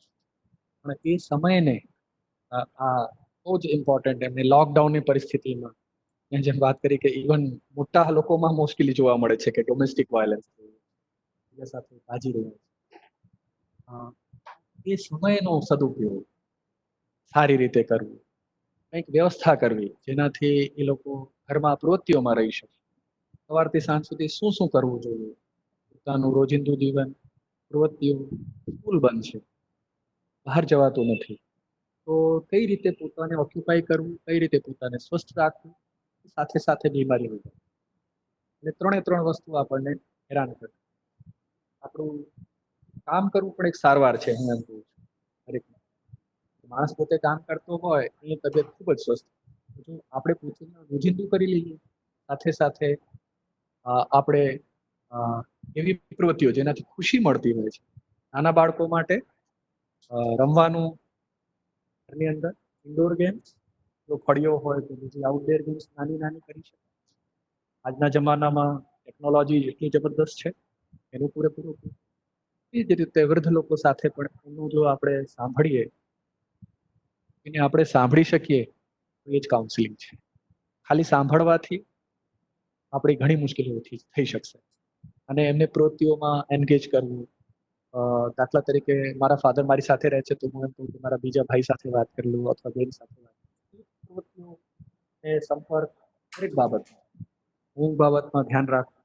પણ એ સમયને આ બહુ જ ઇમ્પોર્ટન્ટ, એમને લોકડાઉનની પરિસ્થિતિમાં મેં જેમ વાત કરી કે ઇવન મોટા લોકોમાં મુશ્કેલી જોવા મળે છે કે ડોમેસ્ટિક વાયલન્સ સાથે ભાજી રહ્યા છે. એ સમયનો સદુપયોગ સારી રીતે કરવું, કંઈક વ્યવસ્થા કરવી જેનાથી એ લોકો ઘરમાં પ્રવૃત્તિઓમાં રહી શકે. સવારથી સાંજ સુધી શું શું કરવું જોઈએ, પોતાનું રોજિંદુ જીવન, પ્રવૃત્તિઓ, સ્કૂલ બંધ છે, બહાર જવાતું નથી, તો કઈ રીતે પોતાને ઓક્યુપાય કરવું, કઈ રીતે પોતાને સ્વસ્થ રાખવું, સાથે સાથે બીમારી હોય. એટલે 3 વસ્તુ આપણને હેરાન કરે. આપણું કામ કરવું પણ એક સારવાર છે. હું એમ કહું છું, દરેક માણસ પોતે કામ કરતો હોય એની તબિયત ખૂબ જ સ્વસ્થ. આપણે પોતાનું રોજિંદુ કરી લઈએ, સાથે સાથે આપણે અ, એવી પ્રવૃત્તિઓ જેનાથી ખુશી મળતી હોય છે. નાના બાળકો માટે રમવાનું ઘરની અંદર ઇન્ડોર ગેમ્સ, જો ફળીઓ હોય તો બીજી આઉટડોર ગેમ્સ નાની નાની કરી શકાય. આજના જમાનામાં ટેકનોલોજી એટલી જબરદસ્ત છે એનું પૂરેપૂરું ઉપયોગ. એ જ રીતે વૃદ્ધ લોકો સાથે પણ એનું જો આપણે સાંભળીએ, એને આપણે સાંભળી શકીએ તો એ જ કાઉન્સિલિંગ છે. ખાલી સાંભળવાથી આપણી ઘણી મુશ્કેલીઓ થઈ શકશે. અને એમને પ્રવૃત્તિઓમાં એન્ગેજ કરવું. દાખલા તરીકે મારા ફાધર મારી સાથે રહે છે તો હું એમ કહું કે મારા બીજા ભાઈ સાથે વાત કરી લઉં અથવા બેન સાથે વાત કરી લઉં. પ્રવૃત્તિઓ એ સંપર્ક દરેક બાબતમાં, ઊંઘ બાબતમાં ધ્યાન રાખવું.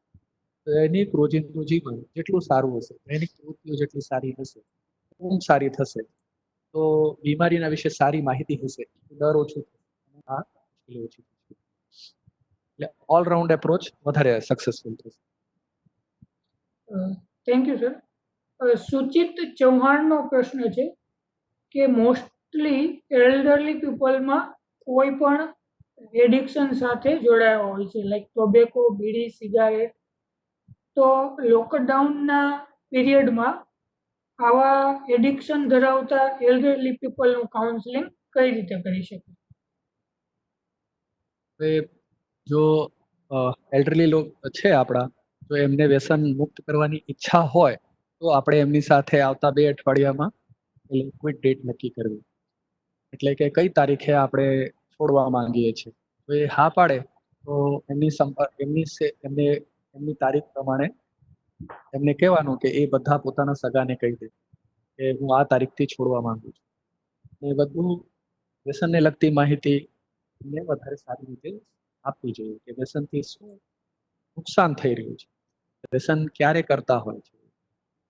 તો એની રોજિંદું જીવન જેટલું સારું હશે, એની પ્રવૃત્તિઓ જેટલી સારી હશે, ઊંઘ સારી થશે, તો બીમારીના વિશે સારી માહિતી હશે, ડર ઓછો થશે અને આ મુશ્કેલી ઓછી થશે. એટલે ઓલરાઉન્ડ એપ્રોચ વધારે સક્સેસફુલ થશે. Thank you sir. સુચિત ચૌહાણનો પ્રશ્ન છે કે મોસ્ટલી એલ્ડરલી પીપલમાં કોઈ પણ એડિક્શન સાથે જોડાયા હોય છે, લાઈક ટોબેકો, બીડી, સિગારેટ. તો લોકડાઉનના પીરિયડમાં આવા એડિક્શન ધરાવતા એલ્ડરલી પીપલનું કાઉન્સેલિંગ કઈ રીતે કરી શકે? હવે જો એલ્ડરલી લોકો છે આપણા, જો એમને વ્યસન મુક્ત કરવાની ઈચ્છા હોય તો આપણે એમની સાથે આવતા 2 અઠવાડિયામાં લિક્વિડ ડેટ નક્કી કરવી. એટલે કે કઈ તારીખે આપણે છોડવા માંગીએ છીએ. તો એ હા પાડે તો એમની સંપર્ક એમની તારીખ પ્રમાણે એમને કહેવાનું કે એ બધા પોતાના સગાને કહી દે કે હું આ તારીખથી છોડવા માંગુ છું. એ બધું વ્યસનને લગતી માહિતી એમને વધારે સારી રીતે આપવી જોઈએ કે વ્યસનથી શું નુકસાન થઈ રહ્યું છે, વ્યસન ક્યારે કરતા હોય છે,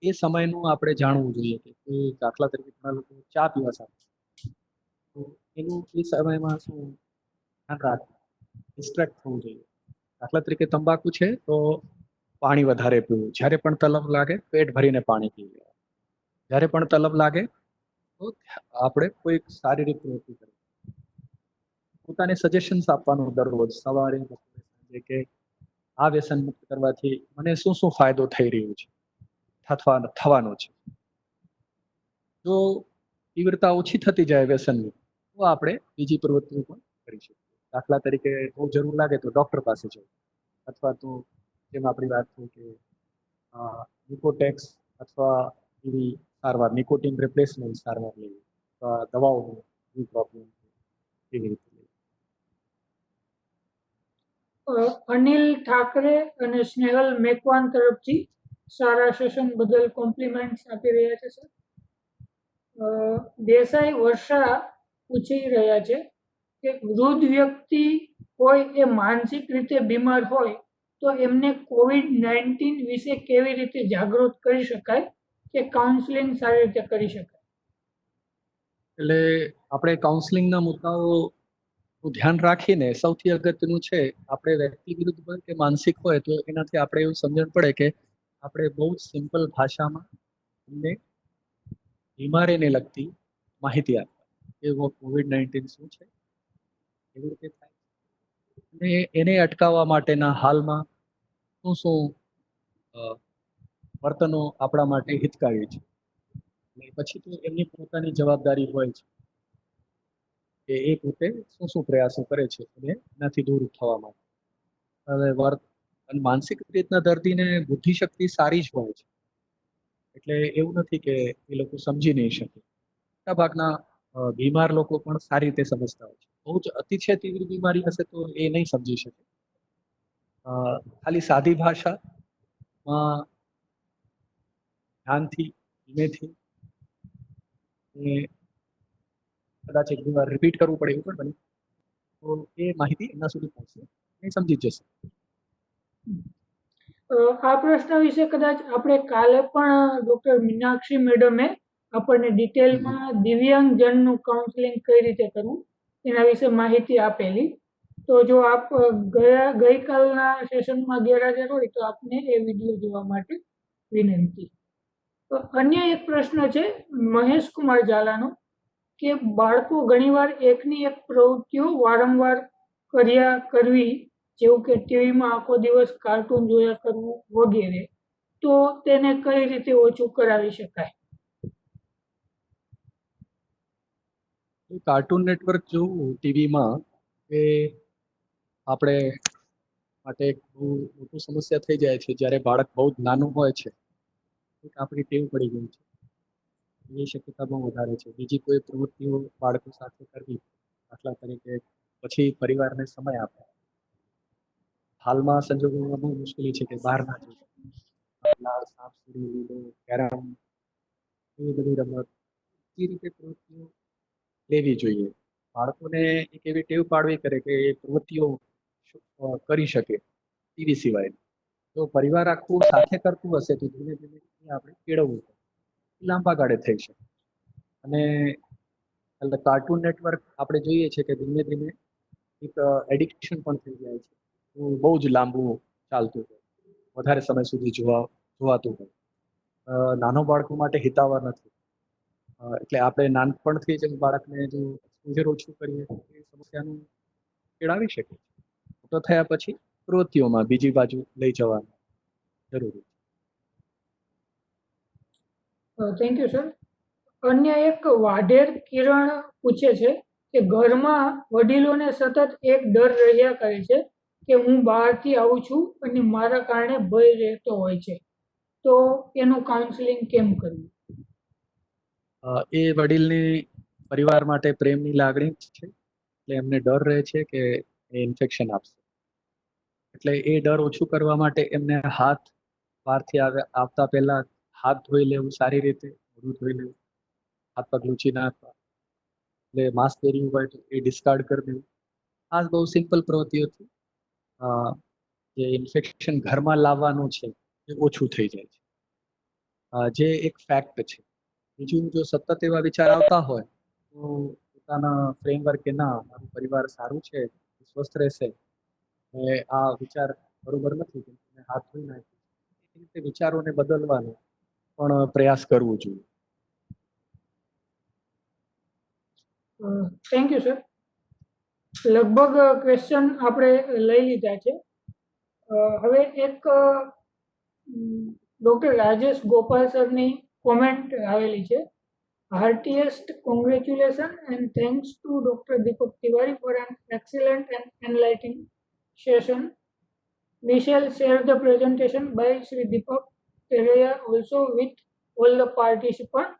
એ સમયનું આપણે જાણવું જોઈએ. કે દાખલા તરીકે ઘણા લોકો ચા પીવા સાથે, તો એનું એ સમયમાં શું ધ્યાન રાખવું, ડિસ્ટ્રેક્ટ થવું જોઈએ. દાખલા તરીકે તંબાકુ છે તો પાણી વધારે પીવું. જ્યારે પણ તલબ લાગે પેટ ભરીને પાણી પી લેવું. જ્યારે પણ તલબ લાગે તો આપણે કોઈ શારીરિક પ્રવૃત્તિ કરવી. પોતાને સજેશન્સ આપવાનું દરરોજ સવારે બપોરે સાંજે કે આ વ્યસન મુક્ત કરવાથી મને શું શું ફાયદો થઈ રહ્યો છે, થવાનો છે. જો તીવ્રતા ઓછી થતી જાય વ્યસનની તો આપણે બીજી પ્રવૃત્તિઓ પણ કરી શકીએ. દાખલા તરીકે બહુ જરૂર લાગે તો ડોક્ટર પાસે જવું, અથવા તો જેમ આપણી વાત થઈ કે નિકોટેક્સ અથવા એવી સારવાર, નિકોટિન રિપ્લેસમેન્ટ સારવાર લેવી, અથવા દવાઓનો એવી પ્રોબ્લેમ એવી રીતે લેવી. અનિલ ઠાકરે અને સ્નેહલ મેકવાન તરફથી સારા સેશન બદલ કોમ્પ્લિમેન્ટ્સ આપી રહ્યા છે સર. દેસાઈ વર્ષા પૂછી રહ્યા છે કે વૃદ્ધ વ્યક્તિ હોય એ માનસિક રીતે બીમાર હોય તો એમને COVID-19 વિશે કેવી રીતે જાગૃત કરી શકાય કે કાઉન્સેલિંગ સારી રીતે કરી શકાય? એટલે આપણે કાઉન્સેલિંગના મુદ્દાઓ ધ્યાન રાખીને સૌથી અગત્યનું છે, આપણે વ્યક્તિ વિરુદ્ધ હોય કે માનસિક હોય તો એનાથી આપણે એવું સમજણ પડે કે આપણે બહુ જ સિમ્પલ ભાષામાં એમને બીમારીને લગતી માહિતી આપવી. એ COVID-19 શું છે, કેવી રીતે થાય, અને એને અટકાવવા માટેના હાલમાં શું શું વર્તનો આપણા માટે હિતકારી છે. અને પછી તો એમની પોતાની જવાબદારી હોય છે કે એ પોતે શું શું પ્રયાસો કરે છે અને એનાથી દૂર થવા માટે. હવે અને માનસિક રીતના દર્દીને બુદ્ધિશક્તિ સારી જ હોય છે, એટલે એવું નથી કે એ લોકો સમજી નહીં શકે. મોટાભાગના બીમાર લોકો પણ સારી રીતે સમજતા હોય છે. બહુ જ અતિશય તીવ્ર બીમારી હશે તો એ નહીં સમજી શકે. ખાલી સાદી ભાષામાં ધ્યાનથી, ધીમેથી, કદાચ એક બે વાર રિપીટ કરવું પડે એવું પણ બને તો એ માહિતી એમના સુધી પહોંચશે, એ સમજી જ જશે. આ પ્રશ્ન વિશે કદાચ આપણે કાલે પણ ડોક્ટર મીનાક્ષી મેડમે આપણને ડિટેલમાં દિવ્યાંગજનનું કાઉન્સેલિંગ કઈ રીતે કરવું એના વિશે માહિતી આપેલી. તો જો આપ ગઈકાલના સેશનમાં ગેરહાજર હોય તો આપને એ વિડીયો જોવા માટે વિનંતી. તો અન્ય એક પ્રશ્ન છે મહેશ કુમાર ઝાલાનો કે બાળકો ઘણીવાર એકની એક પ્રવૃત્તિઓ વારંવાર કરવી જેવું કે ટીવીમાં આખો દિવસ કાર્ટૂન જોયા કરવું વગેરે, તો તેને કઈ રીતે ઓછું કરાવી શકાય? કાર્ટૂન નેટવર્ક જોવું ટીવીમાં એ આપણે માટે એક બહુ મોટી સમસ્યા થઈ જાય છે જ્યારે બાળક બહુ જ નાનું હોય છે. એક આપણી ટેવ પડી ગઈ છે, એની શક્યતા બહુ વધારે છે. બીજી કોઈ પ્રવૃત્તિઓ બાળકો સાથે કરવી, દાખલા તરીકે પછી પરિવારને સમય આપવો, હાલમાં સંજોગોમાં બહુ મુશ્કેલી છે કે બહાર ના જઈ શકે. લાલ, સાપ સીડી, લૂડો, કેરમ, એવી બધી રમત, એ રીતે પ્રવૃત્તિઓ લેવી જોઈએ. બાળકોને એક એવી ટેવ પાડવી કરે કે એ પ્રવૃત્તિઓ કરી શકે ટીવી સિવાય. જો પરિવાર આખું સાથે કરતું હશે તો ધીમે ધીમે આપણે કેળવવું પડે, લાંબા ગાળે થઈ શકે. અને એટલે કાર્ટૂન નેટવર્ક આપણે જોઈએ છે કે ધીમે ધીમે એક એડિક્શન પણ થઈ જાય છે. બહુ જ લાંબુ ચાલતું હોય, વધારે સમય સુધી જોવાતું હોય, નાનો બાળકો માટે હિતાવહ નથી. એટલે આપણે નાનપણથી જ બાળકને જો એક્સપોઝર ઓછું કરીએ તો એ સમસ્યાનું કેળાવી શકીએ. મોટો થયા પછી પ્રવૃત્તિઓમાં બીજી બાજુ લઈ જવાનું જરૂરી છે. Thank you sir. અન્ય એક વાઢેર કિરણ પૂછે છે કે ઘરમાં વડીલોને સતત એક ડર રહ્યા કરે છે કે હું બહારથી આવું છું અને મારા કારણે ભય રહેતો હોય છે, તો એનું કાઉન્સેલિંગ કેમ કરવું? એ વડીલની પરિવાર માટે પ્રેમની લાગણી છે, એટલે એમને ડર રહે છે કે એ ઇન્ફેક્શન આપશે. એટલે એ ડર ઓછું કરવા માટે એમને હાથ બહારથી આવતા પહેલા હાથ ધોઈ લેવું, સારી રીતે મોઢું ધોઈ લેવું, હાથ પગ લૂછી નાખવા. એટલે માસ્ક પહેર્યું હોય તો એ ડિસ્કાર્ડ કરી દેવું. આ બહુ સિમ્પલ પ્રવૃત્તિઓથી જે ઇન્ફેક્શન ઘરમાં લાવવાનું છે એ ઓછું થઈ જાય છે, જે એક ફેક્ટ છે. બીજું, જો સતત એવા વિચાર આવતા હોય તો પોતાના ફ્રેમવર્ક કે ના, મારું પરિવાર સારું છે, સ્વસ્થ રહેશે, આ વિચાર બરોબર નથી, હાથ ધોઈ નાખી, એ રીતે વિચારોને બદલવાનો પણ પ્રયાસ કરવો જોઈએ. Thank you sir. લગભગ ક્વેશ્ચન આપણે લઈ લીધા છે. હવે એક ડોક્ટર રાજેશ ગોપાલ સરની કોમેન્ટ આવેલી છે. Heartiest congratulations and thanks to Dr. Deepak Tiwari for an excellent and enlightening session. We shall share the presentation by Sri Deepak Tiwari also with all the participants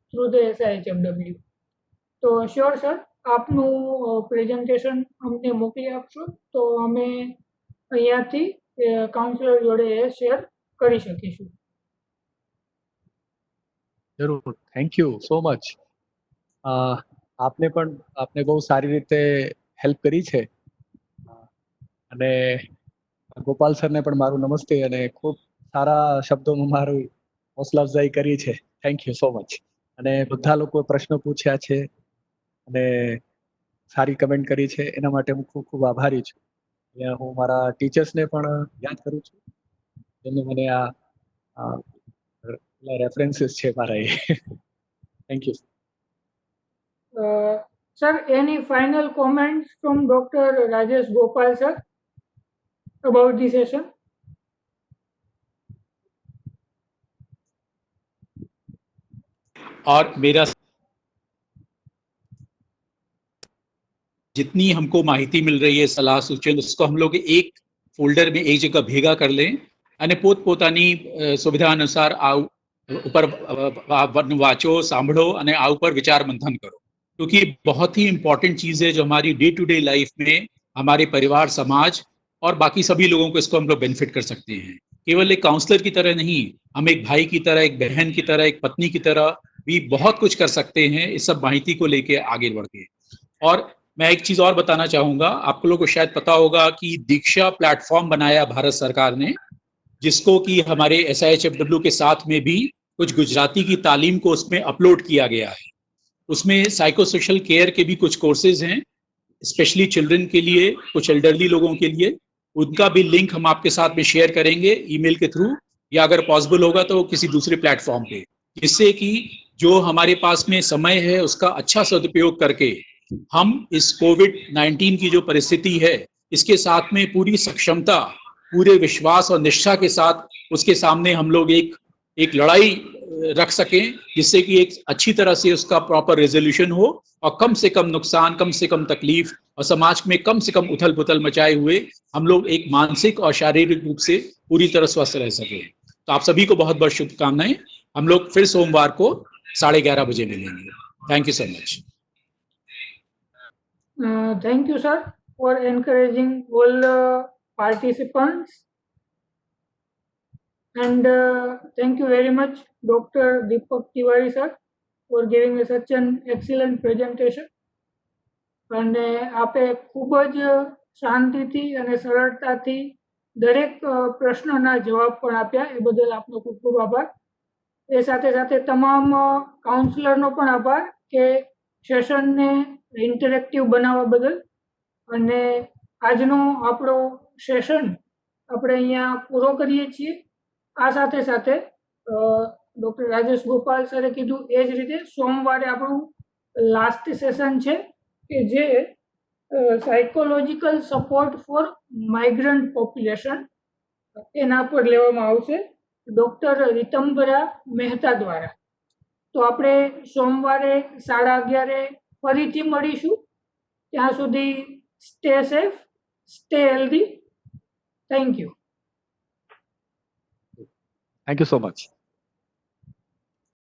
through the SIHFW. તો sure sir, આપનું presentation અમને મોકલી આપશો તો અમે અહીંયાથી councillor જોડે share કરી શકીશું. જરૂર, થેન્ક યુ સો મચ. આપને બહુ સારી રીતે હેલ્પ કરી છે, અને ગોપાલ સરને પણ મારું નમસ્તે, અને ખૂબ સારા શબ્દોમાં મારું હૌસલા અફઝાઈ કરી છે. Thank you so much. અને બધા લોકો પ્રશ્નો પૂછ્યા છે અને સારી કમેન્ટ કરી છે, એના માટે હું ખૂબ ખૂબ આભારી છું. હું મારા ટીચર્સને પણ યાદ કરું છું, જેમને મને આ રેફરન્સીસ છે મારા એ. Thank you. Sir, any final comments from Dr. Rajesh Gopal sir about the session? और मेरा जितनी हमको माहिती मिल रही है, सलाह सूचन, उसको हम लोग एक फोल्डर में एक जगह भेगा कर लें અને પોતપોતાની સુવિધા અનુસાર આ ઉપર વાંચો, સાંભળો અને આ ઉપર વિચાર મંથન કરો, क्योंकि बहुत ही इंपॉर्टेंट चीज है जो हमारी डे टू डे लाइफ में हमारे परिवार, समाज और बाकी सभी लोगों को इसको हम लोग बेनिफिट कर सकते हैं. केवल एक काउंसलर की तरह नहीं, हम एक भाई की तरह, एक बहन की तरह, एक पत्नी की तरह भी बहुत कुछ कर सकते हैं इस सब माहिती को लेके आगे बढ़ के. और मैं एक चीज और बताना चाहूंगा, आप लोगों को शायद पता होगा कि दीक्षा प्लेटफॉर्म बनाया भारत सरकार ने, जिसको कि हमारे SIHFW के साथ में भी कुछ गुजराती की तालीम को उसमें अपलोड किया गया है. उसमें साइको सोशल केयर के भी कुछ कोर्सेज हैं, स्पेशली चिल्ड्रन के लिए, कुछ एल्डरली लोगों के लिए. उनका भी लिंक हम आपके साथ में शेयर करेंगे ईमेल के थ्रू, या अगर पॉसिबल होगा तो किसी दूसरे प्लेटफॉर्म पे, जिससे कि जो हमारे पास में समय है उसका अच्छा सदुपयोग करके हम इस कोविड-19 की जो परिस्थिति है इसके साथ में पूरी सक्षमता, पूरे विश्वास और निष्ठा के साथ उसके सामने हम लोग एक लड़ाई रख सकें, जिससे कि एक अच्छी तरह से उसका प्रॉपर रेजोल्यूशन हो और कम से कम नुकसान, कम से कम तकलीफ और समाज में कम से कम उथल पुथल मचाए हुए हम लोग एक मानसिक और शारीरिक रूप से पूरी तरह स्वस्थ रह सके। तो आप सभी को बहुत बहुत शुभकामनाएं। हम लोग फिर सोमवार को 11:30 बजे मिलेंगे। Thank you so much. Thank you, sir, for encouraging all the participants. And thank you very much, Dr. Deepak Tiwari, sir, for giving us such an excellent presentation. અને આપે ખૂબ જ શાંતિથી અને સરળતાથી દરેક પ્રશ્નના જવાબ પણ આપ્યા, એ બદલ આપનો ખૂબ ખૂબ આભાર. એ સાથે સાથે તમામ કાઉન્સિલરનો પણ આભાર કે સેશનને ઇન્ટરેક્ટિવ બનાવવા બદલ. અને આજનો આપણો સેશન આપણે અહીંયા પૂરો કરીએ છીએ. આ સાથે સાથે ડૉક્ટર રાજેશ ગોપાલ સરે કીધું એ જ રીતે સોમવારે આપણું લાસ્ટ સેશન છે કે જે psychological support four migrant population એના પર લેવામાં આવશે ડૉક્ટર રીતંબરા મહેતા દ્વારા. તો આપણે સોમવારે 11:30 ફરીથી મળીશું. ત્યાં સુધી stay safe, stay healthy. Thank you. Thank you so much.